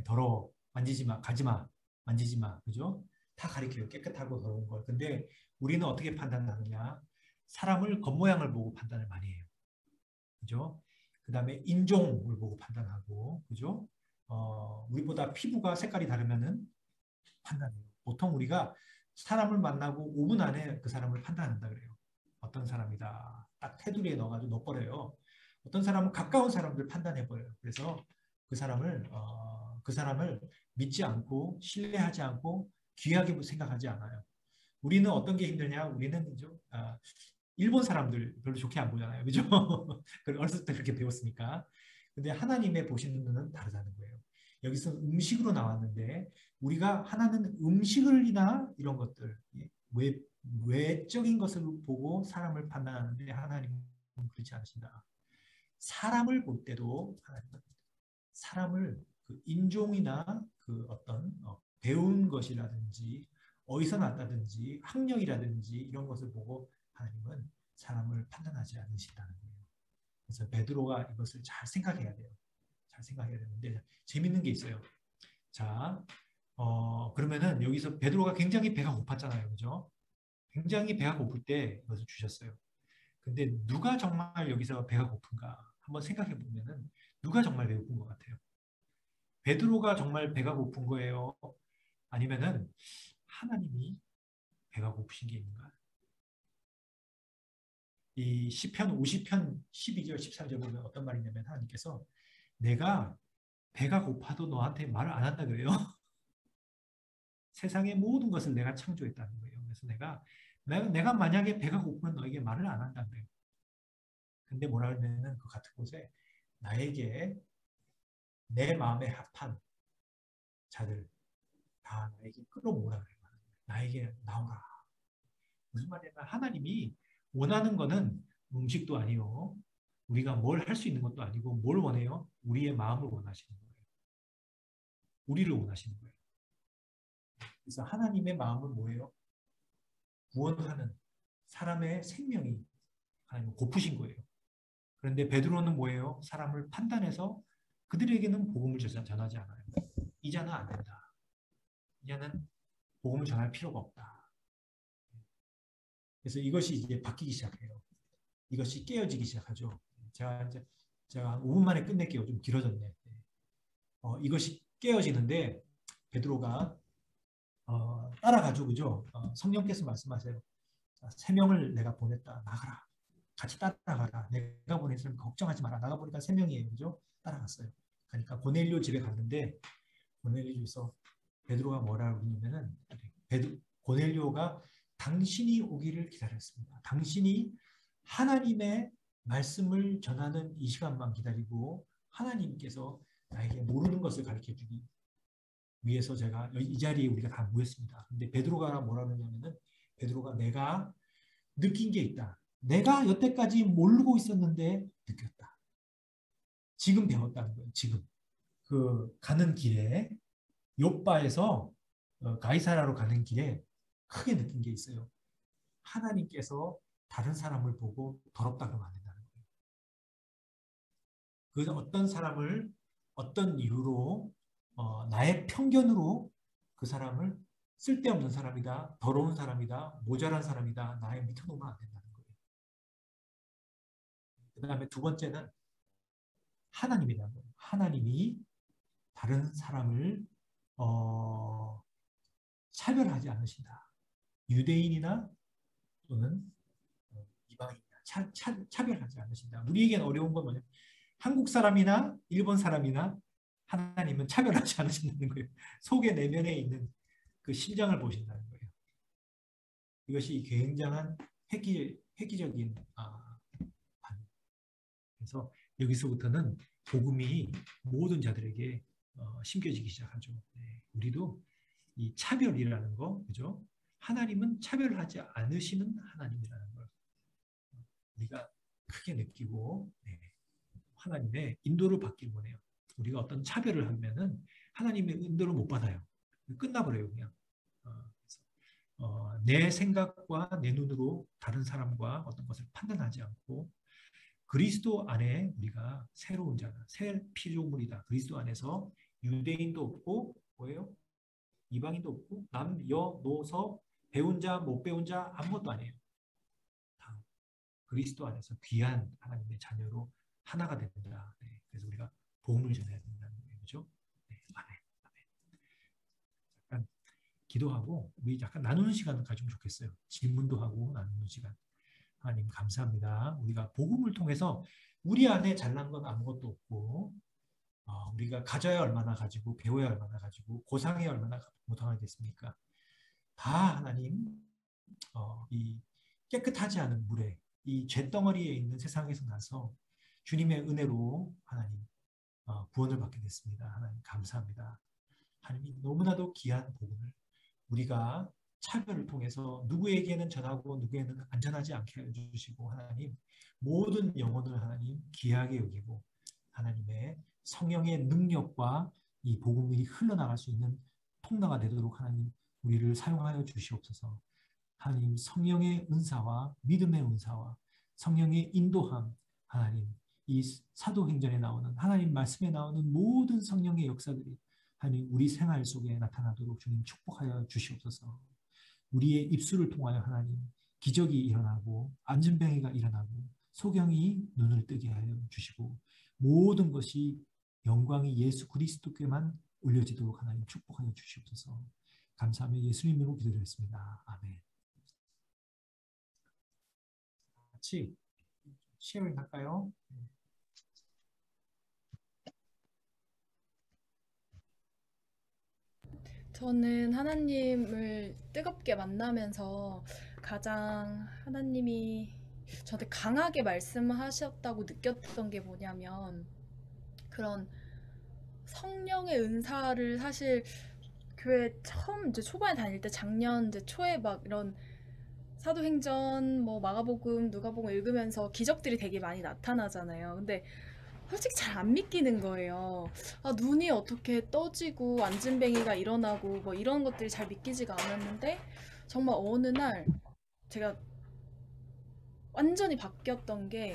더러워. 만지지 마. 가지 마. 만지지 마. 그죠? 다 가리켜요. 깨끗하고 더러운 걸. 근데 우리는 어떻게 판단하느냐? 사람을 겉모양을 보고 판단을 많이 해요. 그죠? 그 다음에 인종을 보고 판단하고, 그죠? 우리보다 피부가 색깔이 다르면은 판단해요. 보통 우리가 사람을 만나고 5분 안에 그 사람을 판단한다 그래요. 어떤 사람이다. 딱 테두리에 넣어가지고 넣어버려요. 어떤 사람은 가까운 사람들 판단해버려요. 그래서 그 사람을 믿지 않고 신뢰하지 않고 귀하게 생각하지 않아요. 우리는 어떤 게 힘드냐? 우리는 일본 사람들 별로 좋게 안 보잖아요. 그죠? 어렸을 때 그렇게 배웠으니까. 근데 하나님의 보시는 눈은 다르다는 거예요. 여기서 음식으로 나왔는데 우리가 하나는 음식을이나 이런 것들 외적인 것을 보고 사람을 판단하는데 하나님은 그렇지 않으신다. 사람을 볼 때도 하나님은 사람을 그 인종이나 그 어떤 배운 것이라든지 어디서 났다든지 학력이라든지 이런 것을 보고 하나님은 사람을 판단하지 않으신다는 거예요. 그래서 베드로가 이것을 잘 생각해야 돼요. 잘 생각해야 되는데 재밌는 게 있어요. 자, 그러면은 여기서 베드로가 굉장히 배가 고팠잖아요. 그죠? 굉장히 배가 고플 때 이것을 주셨어요. 근데 누가 정말 여기서 배가 고픈가 한번 생각해 보면은 누가 정말 배가 고픈 것 같아요. 베드로가 정말 배가 고픈 거예요? 아니면은 하나님이 배가 고프신 게 있는가? 이 시편 50편 12절 13절 보면 어떤 말이냐면 하나님께서 내가 배가 고파도 너한테 말을 안 한다 그래요. 세상의 모든 것을 내가 창조했다는 거예요. 그래서 내가 만약에 배가 고프면 너에게 말을 안 한다는 거예요. 근데 뭐라 그러면은 그 같은 곳에 나에게 내 마음에 합한 자들 다 나에게 끌어모으라 그래요. 나에게 나오라. 무슨 말이냐면 하나님이 원하는 거는 음식도 아니요. 우리가 뭘 할 수 있는 것도 아니고 뭘 원해요? 우리의 마음을 원하시는 거예요. 우리를 원하시는 거예요. 그래서 하나님의 마음은 뭐예요? 구원하는 사람의 생명이 하나님 고프신 거예요. 그런데 베드로는 뭐예요? 사람을 판단해서 그들에게는 복음을 전하지 않아요. 이자는 안 된다. 이자는 복음을 전할 필요가 없다. 그래서 이것이 이제 바뀌기 시작해요. 이것이 깨어지기 시작하죠. 제가 5분 만에 끝낼게요. 좀 길어졌네. 이것이 깨어지는데 베드로가 따라가죠. 그죠? 성령께서 말씀하세요. 자, 3명을 내가 보냈다. 나가라. 같이 따라가라. 내가 보냈으면 걱정하지 마라. 나가 보니까 3명이에요. 그죠? 따라갔어요. 그러니까 고넬료 집에 갔는데 고넬료 집에서 베드로가 뭐라고 그러냐면은 고넬료가 당신이 오기를 기다렸습니다. 당신이 하나님의 말씀을 전하는 이 시간만 기다리고 하나님께서 나에게 모르는 것을 가르쳐주기 위해서 제가 이 자리에 우리가 다 모였습니다. 근데 베드로가 뭐라 그러냐면은 베드로가 내가 느낀 게 있다. 내가 여태까지 모르고 있었는데 느꼈다. 지금 배웠다는 거예요. 지금 그 가는 길에 욥바에서 가이사라로 가는 길에 크게 느낀 게 있어요. 하나님께서 다른 사람을 보고 더럽다 그러면 안 된다는 거예요. 그래서 어떤 사람을 어떤 이유로 나의 편견으로 그 사람을 쓸데없는 사람이다, 더러운 사람이다, 모자란 사람이다, 나의 밑에 놓으면 안 된다는 거예요. 그 다음에 두 번째는 하나님이라는 거예요. 하나님이 다른 사람을 차별하지 않으신다. 유대인이나 또는 이방인이나 차별하지 않으신다. 우리에겐 어려운 건 뭐냐면 한국 사람이나 일본 사람이나 하나님은 차별하지 않으신다는 거예요. 속의 내면에 있는 그 심장을 보신다는 거예요. 이것이 굉장한 획기적인 그래서 여기서부터는 복음이 모든 자들에게 심겨지기 시작하죠. 네. 우리도 이 차별이라는 거, 그죠? 하나님은 차별하지 않으시는 하나님이라는 걸 우리가 크게 느끼고 하나님의 인도를 받기를 원해요. 우리가 어떤 차별을 하면은 하나님의 인도를 못 받아요. 끝나버려요, 그냥. 내 생각과 내 눈으로 다른 사람과 어떤 것을 판단하지 않고 그리스도 안에 우리가 새로운 자다. 새 피조물이다. 그리스도 안에서 유대인도 없고 뭐예요? 이방인도 없고 남, 여, 노, 서, 배운 자, 못 배운 자 아무것도 아니에요. 다 그리스도 안에서 귀한 하나님의 자녀로 하나가 된다. 네, 그래서 우리가 복음을 전해야 된다는 거죠. 네, 아멘. 아멘. 잠깐 기도하고 우리 약간 나누는 시간을 가지면 좋겠어요. 질문도 하고 나누는 시간. 하나님 감사합니다. 우리가 복음을 통해서 우리 안에 잘난 건 아무것도 없고 우리가 가져야 얼마나 가지고 배워야 얼마나 가지고 고상해야 얼마나 못하겠습니까? 다 하나님 이 깨끗하지 않은 물에 이 죄덩어리에 있는 세상에서 나서 주님의 은혜로 하나님 구원을 받게 됐습니다. 하나님 감사합니다. 하나님 너무나도 귀한 복음을 우리가 차별을 통해서 누구에게는 전하고 누구에게는 안전하지 않게 해주시고 하나님 모든 영혼을 하나님 귀하게 여기고 하나님의 성령의 능력과 이 복음이 흘러나갈 수 있는 통로가 되도록 하나님 우리를 사용하여 주시옵소서. 하나님 성령의 은사와 믿음의 은사와 성령의 인도함 하나님 이 사도행전에 나오는 하나님 말씀에 나오는 모든 성령의 역사들이 하나님 우리 생활 속에 나타나도록 주님 축복하여 주시옵소서. 우리의 입술을 통하여 하나님 기적이 일어나고 안진뱅이가 일어나고 소경이 눈을 뜨게 하여 주시고 모든 것이 영광이 예수 그리스도께만 올려지도록 하나님 축복하여 주시옵소서. 감사하며 예수님 이름으로 기도드렸습니다. 아멘. 같이 쉐어링 할까요?
저는 하나님을 뜨겁게 만나면서 가장 하나님이 저한테 강하게 말씀하셨다고 느꼈던 게 뭐냐면 그런 성령의 은사를 사실 교회 처음 이제 초반에 다닐 때 작년 이제 초에 막 이런 사도행전 뭐 마가복음 누가복음 읽으면서 기적들이 되게 많이 나타나잖아요. 근데 솔직히 잘 안 믿기는 거예요. 아, 눈이 어떻게 떠지고 안진뱅이가 일어나고 뭐 이런 것들이 잘 믿기지가 않았는데 정말 어느 날 제가 완전히 바뀌었던 게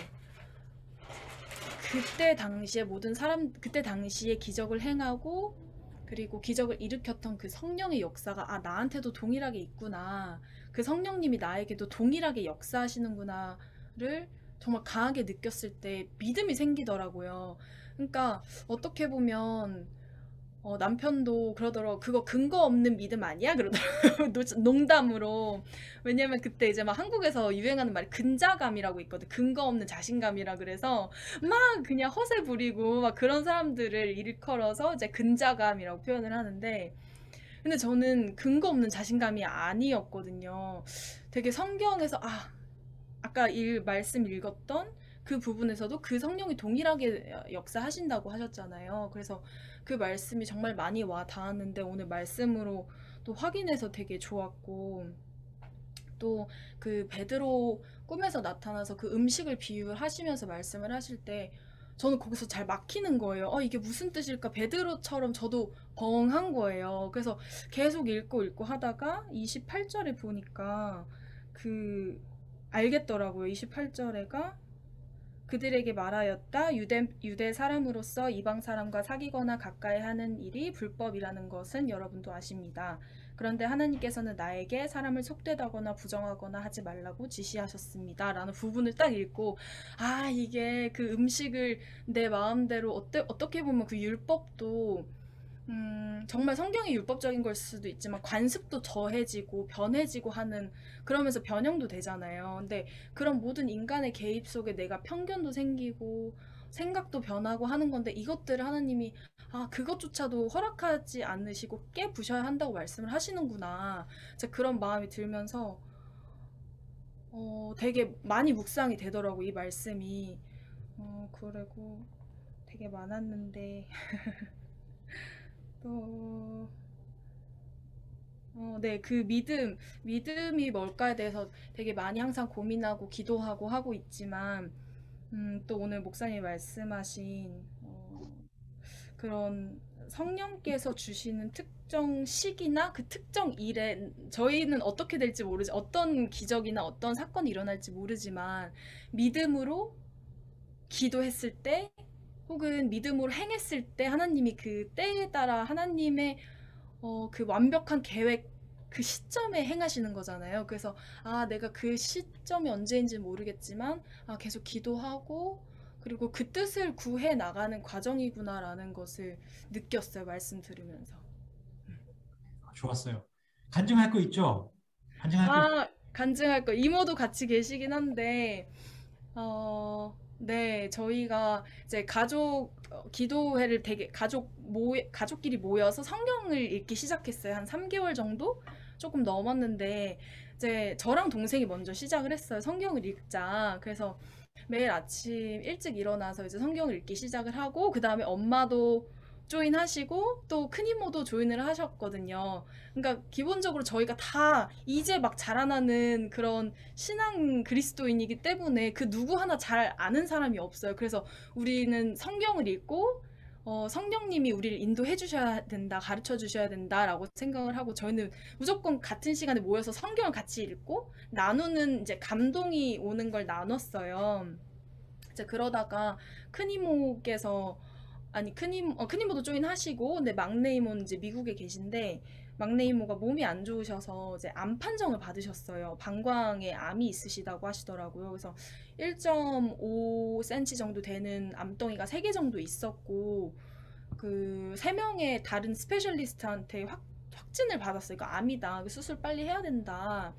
그때 당시에 모든 사람 그때 당시에 기적을 행하고 그리고 기적을 일으켰던 그 성령의 역사가 아 나한테도 동일하게 있구나. 그 성령님이 나에게도 동일하게 역사하시는구나를 정말 강하게 느꼈을 때 믿음이 생기더라고요. 그러니까 어떻게 보면 남편도 그러더라고. 그거 근거 없는 믿음 아니야? 그러더라고요. 농담으로. 왜냐면 그때 이제 막 한국에서 유행하는 말이 근자감이라고 있거든. 근거 없는 자신감이라 그래서 막 그냥 허세 부리고 막 그런 사람들을 일컬어서 이제 근자감이라고 표현을 하는데 근데 저는 근거 없는 자신감이 아니었거든요. 되게 성경에서 아까 말씀 읽었던 그 부분에서도 그 성령이 동일하게 역사하신다고 하셨잖아요. 그래서 그 말씀이 정말 많이 와 닿았는데 오늘 말씀으로 또 확인해서 되게 좋았고 또 그 베드로 꿈에서 나타나서 그 음식을 비유를 하시면서 말씀을 하실 때 저는 거기서 잘 막히는 거예요. 이게 무슨 뜻일까? 베드로처럼 저도 벙한 거예요. 그래서 계속 읽고 하다가 28절에 보니까 알겠더라고요. 28절에가 그들에게 말하였다. 유대 사람으로서 이방 사람과 사귀거나 가까이 하는 일이 불법이라는 것은 여러분도 아십니다. 그런데 하나님께서는 나에게 사람을 속되다거나 부정하거나 하지 말라고 지시하셨습니다. 라는 부분을 딱 읽고 이게 그 음식을 내 마음대로 어떻게 보면 그 율법도 정말 성경이 율법적인 걸 수도 있지만 관습도 저해지고 변해지고 하는 그러면서 변형도 되잖아요. 근데 그런 모든 인간의 개입 속에 내가 편견도 생기고 생각도 변하고 하는 건데 이것들을 하나님이 그것조차도 허락하지 않으시고 깨부셔야 한다고 말씀을 하시는구나. 제가 그런 마음이 들면서 되게 많이 묵상이 되더라고 이 말씀이. 그리고 되게 많았는데 네, 그 믿음이 뭘까에 대해서 되게 많이 항상 고민하고 기도하고 하고 있지만, 또 오늘 목사님이 말씀하신, 그런 성령께서 주시는 특정 시기나 그 특정 일에 저희는 어떻게 될지 모르지, 어떤 기적이나 어떤 사건이 일어날지 모르지만, 믿음으로 기도했을 때 혹은 믿음으로 행했을 때 하나님이 그 때에 따라 하나님의 그 완벽한 계획 그 시점에 행하시는 거잖아요. 그래서 내가 그 시점이 언제인지 모르겠지만 계속 기도하고 그리고 그 뜻을 구해 나가는 과정이구나라는 것을 느꼈어요. 말씀 들으면서.
좋았어요. 간증할 거 있죠? 간증할 거
간증할 거 이모도 같이 계시긴 한데 네, 저희가 이제 기도회를 되게 가족끼리 모여서 성경을 읽기 시작했어요. 한 3개월 정도? 조금 넘었는데, 이제 저랑 동생이 먼저 시작을 했어요. 성경을 읽자. 그래서 매일 아침 일찍 일어나서 이제 성경을 읽기 시작을 하고, 그 다음에 엄마도 조인하시고, 또 큰이모도 조인을 하셨거든요. 그러니까 기본적으로 저희가 다 이제 막 자라나는 그런 신앙 그리스도인이기 때문에 그 누구 하나 잘 아는 사람이 없어요. 그래서 우리는 성경을 읽고 성령님이 우리를 인도해 주셔야 된다, 가르쳐 주셔야 된다라고 생각을 하고 저희는 무조건 같은 시간에 모여서 성경을 같이 읽고 나누는 이제 감동이 오는 걸 나눴어요. 이제 그러다가 큰이모께서 큰이모도 조인하시고 근데 막내 이모는 이제 미국에 계신데 막내 이모가 몸이 안 좋으셔서 이제 암 판정을 받으셨어요. 방광에 암이 있으시다고 하시더라고요. 그래서 1.5cm 정도 되는 암덩이가 3개 정도 있었고 그 3명의 다른 스페셜리스트한테 확진을 받았어요. 그러니까 암이다. 수술 빨리 해야 된다.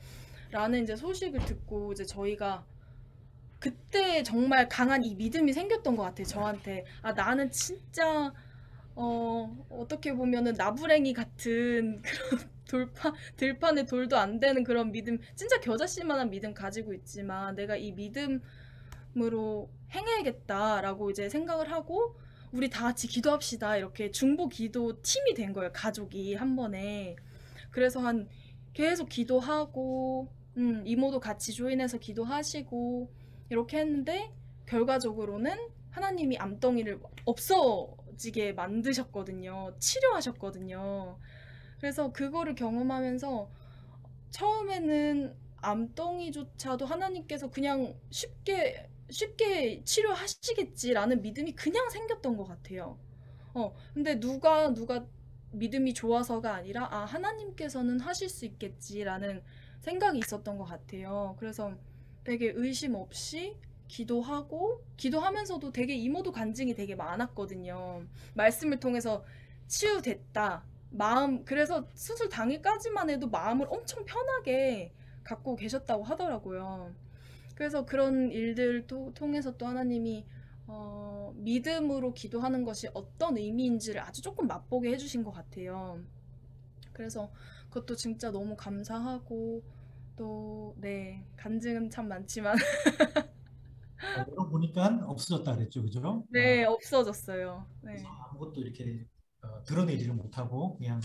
라는 이제 소식을 듣고 이제 저희가 그때 정말 강한 이 믿음이 생겼던 것 같아요. 저한테. 나는 진짜 어떻게 보면은 나부랭이 같은 그런 들판에 돌도 안 되는 그런 믿음, 진짜 겨자씨만한 믿음 가지고 있지만 내가 이 믿음으로 행해야겠다라고 이제 생각을 하고 우리 다 같이 기도합시다. 이렇게 중보 기도 팀이 된 거예요. 가족이 한 번에. 그래서 계속 기도하고 이모도 같이 조인해서 기도하시고 이렇게 했는데 결과적으로는 하나님이 암덩이를 없어지게 만드셨거든요. 치료하셨거든요. 그래서 그거를 경험하면서 처음에는 암덩이조차도 하나님께서 그냥 쉽게 치료하시겠지라는 믿음이 그냥 생겼던 것 같아요. 근데 누가 믿음이 좋아서가 아니라 하나님께서는 하실 수 있겠지라는 생각이 있었던 것 같아요. 그래서 되게 의심 없이 기도하면서도 되게 이모도 간증이 되게 많았거든요. 말씀을 통해서 치유됐다. 그래서 수술 당일까지만 해도 마음을 엄청 편하게 갖고 계셨다고 하더라고요. 그래서 그런 일들 통해서 또 하나님이 믿음으로 기도하는 것이 어떤 의미인지를 아주 조금 맛보게 해주신 것 같아요. 그래서 그것도 진짜 너무 감사하고 또 네, 간증은 참 많지만
보니까 없어졌다 그랬죠, 그죠?
네, 없어졌어요. 네.
그래서 아무것도 이렇게 드러내지를 못하고 그냥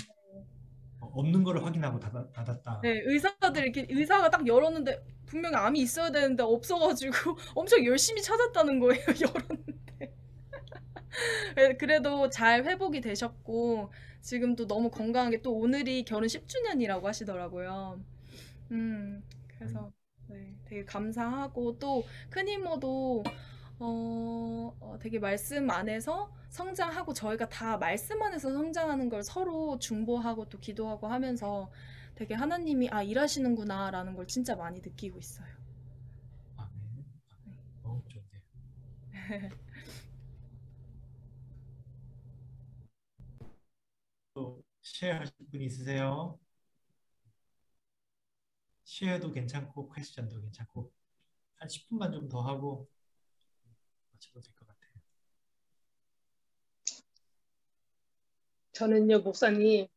없는 거를 확인하고 닫았다.
네, 의사가 딱 열었는데 분명히 암이 있어야 되는데 없어가지고 엄청 열심히 찾았다는 거예요. 열었는데. 그래도 잘 회복이 되셨고 지금도 너무 건강하게 또 오늘이 결혼 10주년이라고 하시더라고요. 그래서 네, 되게 감사하고 또 큰이모도 되게 말씀 안에서 성장하고 저희가 다 말씀 안에서 성장하는 걸 서로 중보하고 또 기도하고 하면서 되게 하나님이 일하시는구나라는 걸 진짜 많이 느끼고 있어요.
아멘. 좋네요. 또 쉐어하실 분 있으세요? 쉐어도 괜찮고 퀘스천도 괜찮고 한 10분만 좀 더 하고 마쳐도 될 것 같아요.
저는요, 목사님,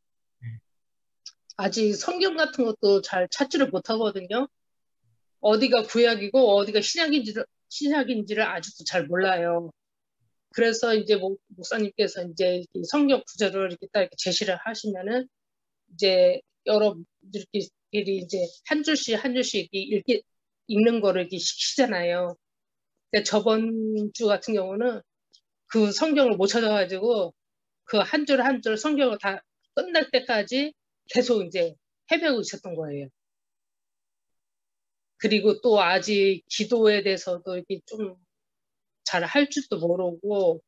네.
아직 성경 같은 것도 잘 찾지를 못하거든요. 어디가 구약이고 어디가 신약인지를 아직도 잘 몰라요. 그래서 이제 목사님께서 이제 성경 구절을 이렇게 딱 이렇게 제시를 하시면은 이제 여러분들끼리 이제 한 줄씩 읽는 거를 이렇게 시키잖아요. 근데 저번 주 같은 경우는 그 성경을 못 찾아가지고 그 한 줄 한 줄 성경을 다 끝날 때까지 계속 이제 헤매고 있었던 거예요. 그리고 또 아직 기도에 대해서도 이렇게 좀 잘 할 줄도 모르고,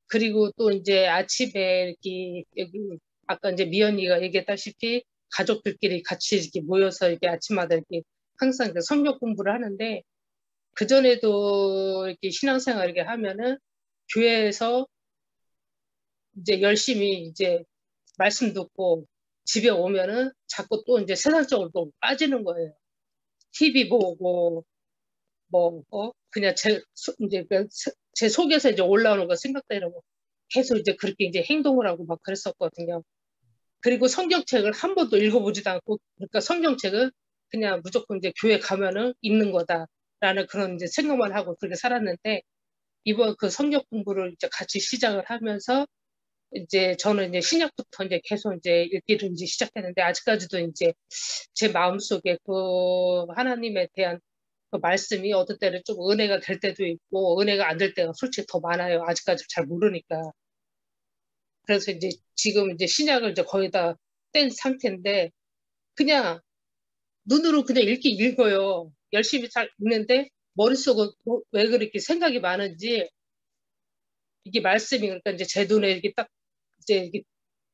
그리고 또 이제 아침에 이렇게 여기 아까 이제 미연이가 얘기했다시피 가족들끼리 같이 이렇게 모여서 이렇게 아침마다 이렇게 항상 그 성경 공부를 하는데, 그전에도 이렇게 신앙생활 이렇게 하면은 교회에서 이제 열심히 이제 말씀 듣고 집에 오면은 자꾸 또 이제 세상적으로 또 빠지는 거예요. TV 보고 그냥 이제 제 속에서 이제 올라오는 거 생각다 이러고 계속 이제 그렇게 이제 행동을 하고 막 그랬었거든요. 그리고 성경책을 한 번도 읽어보지도 않고, 그러니까 성경책은 그냥 무조건 이제 교회 가면은 읽는 거다라는 그런 이제 생각만 하고 그렇게 살았는데, 이번 그 성경 공부를 이제 같이 시작을 하면서 이제 저는 이제 신약부터 이제 계속 이제 읽기를 이제 시작했는데, 아직까지도 이제 제 마음속에 그 하나님에 대한 그 말씀이 어떤 때는 좀 은혜가 될 때도 있고 은혜가 안 될 때가 솔직히 더 많아요. 아직까지 잘 모르니까. 그래서 이제 지금 이제 신약을 이제 거의 다 뗀 상태인데, 그냥 눈으로 그냥 읽긴 읽어요. 열심히 잘 읽는데 머릿속은 왜 그렇게 생각이 많은지, 이게 말씀이 그러니까 이제 제 눈에 이렇게 딱 이제 이렇게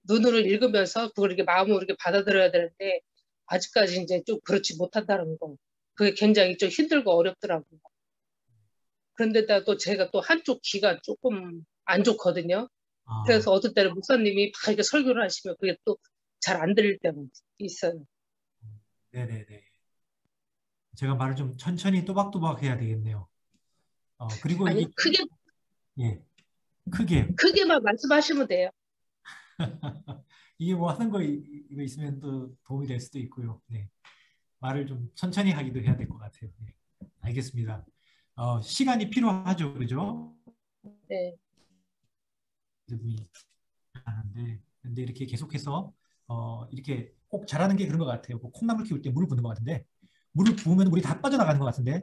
눈으로 읽으면서 그걸 이렇게 마음으로 이렇게 받아들여야 되는데, 아직까지 이제 좀 그렇지 못한다는 거. 그게 굉장히 좀 힘들고 어렵더라고요. 그런데다 또 제가 또 한쪽 귀가 조금 안 좋거든요.
아,
그래서 어떤 때는 목사님이 막 이렇게 설교를 하시면 그게 또 잘 안 들릴 때가 있어요.
네네네. 제가 말을 좀 천천히 또박또박 해야 되겠네요. 그리고
아니,
이게 예, 크게
크게만 말씀하시면 돼요.
이게 뭐 하는 거 이거 있으면 또 도움이 될 수도 있고요. 네. 말을 좀 천천히 하기도 해야 될 것 같아요. 네. 알겠습니다. 시간이 필요하죠, 그죠?
네.
믿음이 하는데, 근데 이렇게 계속해서 이렇게 꼭 잘하는 게 그런 것 같아요. 뭐 콩나물 키울 때 물을 부는 것 같은데, 물을 부으면 물이 다 빠져나가는 것 같은데,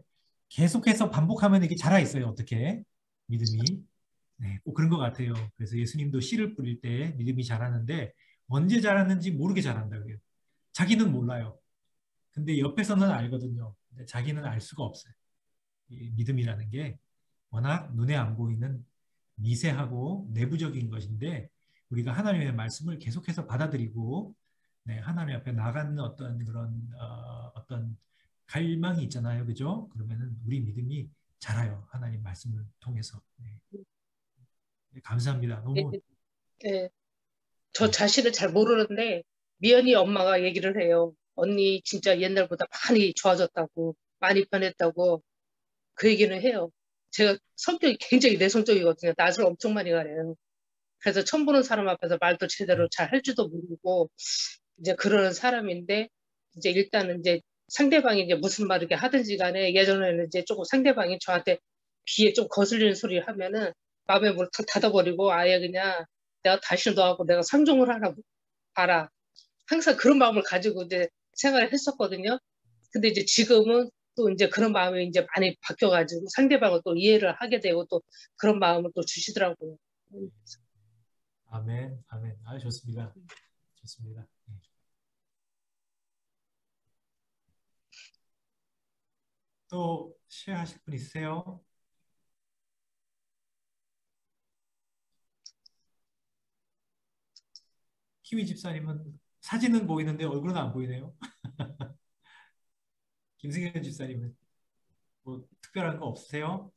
계속해서 반복하면 이게 자라 있어요. 어떻게 믿음이. 네, 꼭 그런 것 같아요. 그래서 예수님도 씨를 뿌릴 때 믿음이 자라는데 언제 자랐는지 모르게 자란다고요. 자기는 몰라요. 근데 옆에서는 알거든요. 근데 자기는 알 수가 없어요. 이 믿음이라는 게 워낙 눈에 안 보이는 미세하고 내부적인 것인데, 우리가 하나님의 말씀을 계속해서 받아들이고, 네, 하나님 앞에 나가는 어떤 그런 어떤 갈망이 있잖아요, 그죠? 그러면은 우리 믿음이 자라요. 하나님 말씀을 통해서. 네. 네, 감사합니다.
네.
너무
네. 저
네,
자신을 잘 모르는데 미연이 엄마가 얘기를 해요. 언니 진짜 옛날보다 많이 좋아졌다고, 많이 변했다고 그 얘기는 해요. 제가 성격이 굉장히 내성적이거든요. 낯을 엄청 많이 가려요. 그래서 처음 보는 사람 앞에서 말도 제대로 잘 할 줄도 모르고 이제 그러는 사람인데, 이제 일단은 이제 상대방이 이제 무슨 말을 이렇게 하든지 간에, 예전에는 이제 조금 상대방이 저한테 귀에 좀 거슬리는 소리를 하면은 마음에 뭘 탁 닫아버리고 아예 그냥 내가 다시 너하고 내가 상종을 하라고 봐라. 항상 그런 마음을 가지고 이제 생활을 했었거든요. 근데 이제 지금은 또 이제 그런 마음이 이제 많이 바뀌어가지고 상대방을 또 이해를 하게 되고 또 그런 마음을 또 주시더라고요.
아멘, 아멘. 좋습니다. 좋습니다. 네. 또 쉐어하실 분 있으세요? 키위 집사님은 사진은 보이는데 얼굴은 안 보이네요. 김승현 집사님은 뭐 특별한 거 없으세요?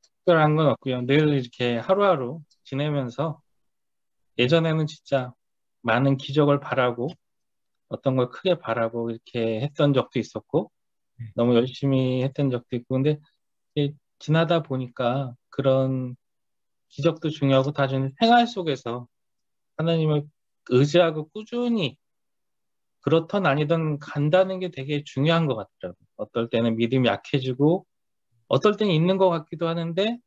특별한 건 없고요. 늘 이렇게 하루하루 지내면서 예전에는 진짜 많은 기적을 바라고 어떤 걸 크게 바라고 이렇게 했던 적도 있었고
네.
너무 열심히 했던 적도 있고, 근데 이제 지나다 보니까 그런 기적도 중요하고 나중에 생활 속에서 하나님을 의지하고 꾸준히 그렇든 아니든 간다는 게 되게 중요한 것 같더라고요. 어떨 때는 믿음이 약해지고 어떨 때는 있는 것 같기도 하는데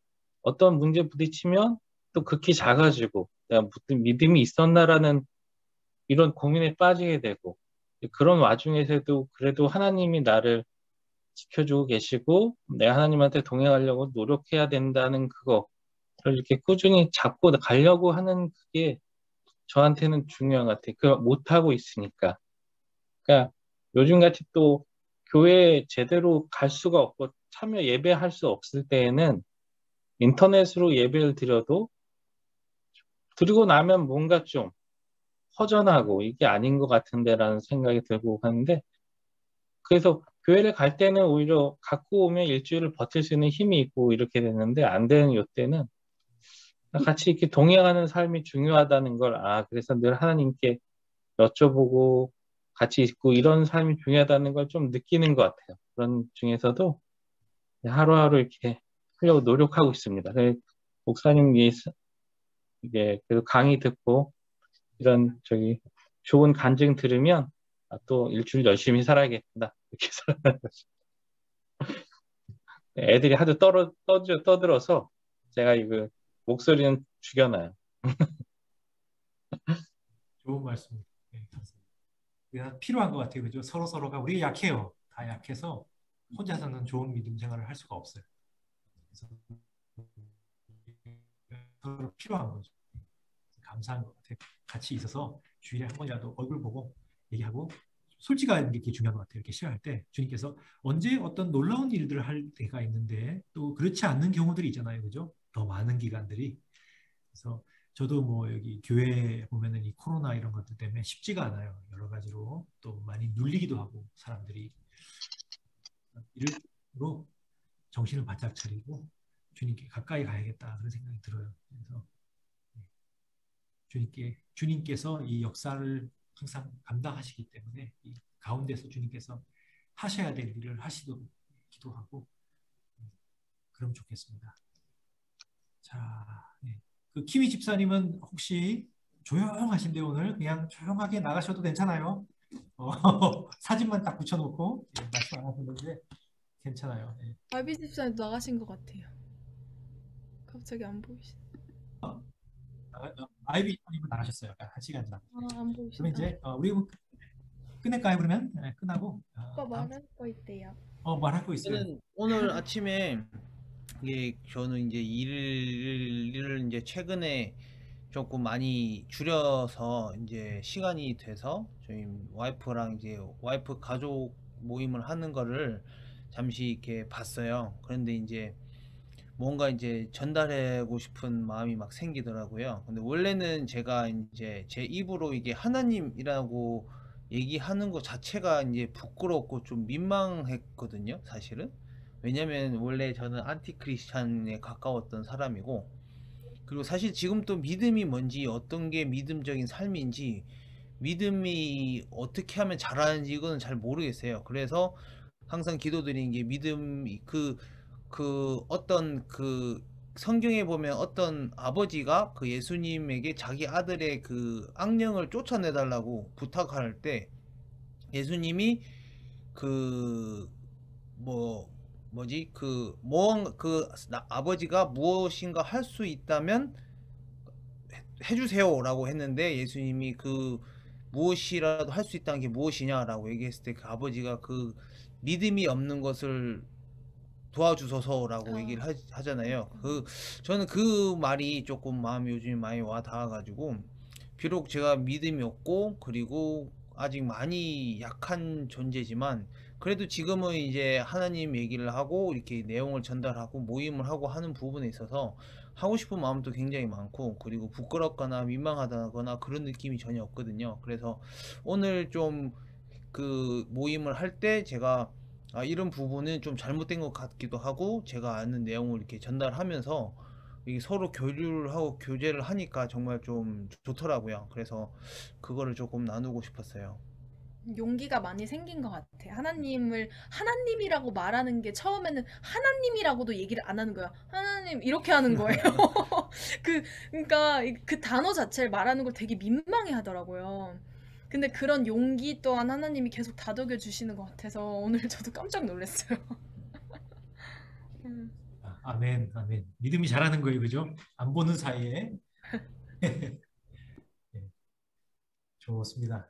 어떤 문제 부딪히면 또 극히 작아지고 내가 무슨 믿음이 있었나라는 이런 고민에 빠지게 되고, 그런 와중에서도 그래도 하나님이 나를 지켜주고 계시고 내가 하나님한테 동행하려고 노력해야 된다는 그거를 이렇게 꾸준히 잡고 가려고 하는 그게 저한테는 중요한 것 같아요. 그걸 못하고 있으니까. 그러니까 요즘같이 또 교회에 제대로 갈 수가 없고 참여 예배할 수 없을 때에는 인터넷으로 예배를 드려도 드리고 나면 뭔가 좀 허전하고 이게 아닌 것 같은데라는 생각이 들고 하는데, 그래서 교회를 갈 때는 오히려 갖고 오면 일주일을 버틸 수 있는 힘이 있고 이렇게 되는데, 안 되는 요때는 같이 이렇게 동행하는 삶이 중요하다는 걸, 그래서 늘 하나님께 여쭤보고 같이 있고 이런 삶이 중요하다는 걸 좀 느끼는 것 같아요. 그런 중에서도 하루하루 이렇게 하려고 노력하고 있습니다. 목사님 이게 그래도 강의 듣고 이런 좋은 간증 들으면 또 일주일 열심히 살아야겠다 이렇게 살아가는 거죠. 애들이 하도 떠들어서 제가 이거 목소리는 죽여놔요.
좋은 말씀. 네, 감사합니다. 필요한 것 같아요. 그죠? 서로가 우리 약해요. 다 약해서 혼자서는 좋은 믿음 생활을 할 수가 없어요. 그래서 서로 필요한 거죠. 감사한 것 같아요. 같이 있어서 주일에 한 번이라도 얼굴 보고 얘기하고 솔직한 게 이렇게 중요한 것 같아요. 이렇게 시작할 때 주님께서 언제 어떤 놀라운 일들을 할 때가 있는데 또 그렇지 않는 경우들이 있잖아요. 그죠? 더 많은 기간들이. 그래서 저도 뭐 여기 교회 보면은 이 코로나 이런 것들 때문에 쉽지가 않아요. 여러 가지로 또 많이 눌리기도 하고 사람들이 이로 정신을 바짝 차리고 주님께 가까이 가야겠다 그런 생각이 들어요. 그래서 주님께서 이 역사를 항상 감당하시기 때문에 이 가운데서 주님께서 하셔야 될 일을 하시도록 기도하고 그럼 좋겠습니다. 자, 네. 그 키위 집사님은 혹시 조용하신데 오늘 그냥 조용하게 나가셔도 괜찮아요? 사진만 딱 붙여놓고 말씀 안 하셨는데 괜찮아요. 네.
아비 집사님 나가신 것 같아요. 갑자기 안 보이시.
아이비님은 나가셨어요. 약간 1시간 지났어요.
안 보이시.
그럼 이제 우리 끝낼까요? 그러면 네, 끝나고
오빠 말할 거 있대요.
말할 거 있어요.
저는 오늘 아침에 저는 이제 일을 이제 최근에 조금 많이 줄여서 이제 시간이 돼서 저희 와이프랑 이제 와이프 가족 모임을 하는 거를 잠시 이렇게 봤어요. 그런데 이제 뭔가 이제 전달하고 싶은 마음이 막 생기더라고요. 근데 원래는 제가 이제 제 입으로 이게 하나님이라고 얘기하는 것 자체가 이제 부끄럽고 좀 민망했거든요, 사실은. 왜냐면 원래 저는 안티크리스찬에 가까웠던 사람이고, 그리고 사실 지금 또 믿음이 뭔지, 어떤 게 믿음적인 삶인지, 믿음이 어떻게 하면 잘하는지 이거는 잘 모르겠어요. 그래서 항상 기도드리는 게 믿음이 어떤 성경에 보면 어떤 아버지가 그 예수님에게 자기 아들의 그 악령을 쫓아내달라고 부탁할 때 예수님이 아버지가 무엇인가 할 수 있다면 해주세요 라고 했는데, 예수님이 무엇이라도 할 수 있다는 게 무엇이냐라고 얘기했을 때 그 아버지가 그 믿음이 없는 것을 도와주소서라고 얘기를 하잖아요. 저는 그 말이 조금 마음이 요즘에 많이 와 닿아가지고, 비록 제가 믿음이 없고 그리고 아직 많이 약한 존재지만 그래도 지금은 이제 하나님 얘기를 하고 이렇게 내용을 전달하고 모임을 하고 하는 부분에 있어서 하고 싶은 마음도 굉장히 많고, 그리고 부끄럽거나 민망하다거나 그런 느낌이 전혀 없거든요. 그래서 오늘 좀 모임을 할 때 제가 이런 부분은 좀 잘못된 것 같기도 하고, 제가 아는 내용을 이렇게 전달하면서 이게 서로 교류를 하고 교제를 하니까 정말 좀 좋더라고요. 그래서 그거를 조금 나누고 싶었어요.
용기가 많이 생긴 것 같아. 하나님이라고 말하는 게 처음에는 하나님이라고도 얘기를 안 하는 거야. 하나님 이렇게 하는 거예요. 그러니까 그 단어 자체를 말하는 걸 되게 민망해 하더라고요. 근데 그런 용기 또한 하나님이 계속 다독여 주시는 것 같아서 오늘 저도 깜짝 놀랐어요.
아멘, 아멘. 믿음이 잘하는 거예요, 그죠? 안 보는 사이에. 네, 좋습니다.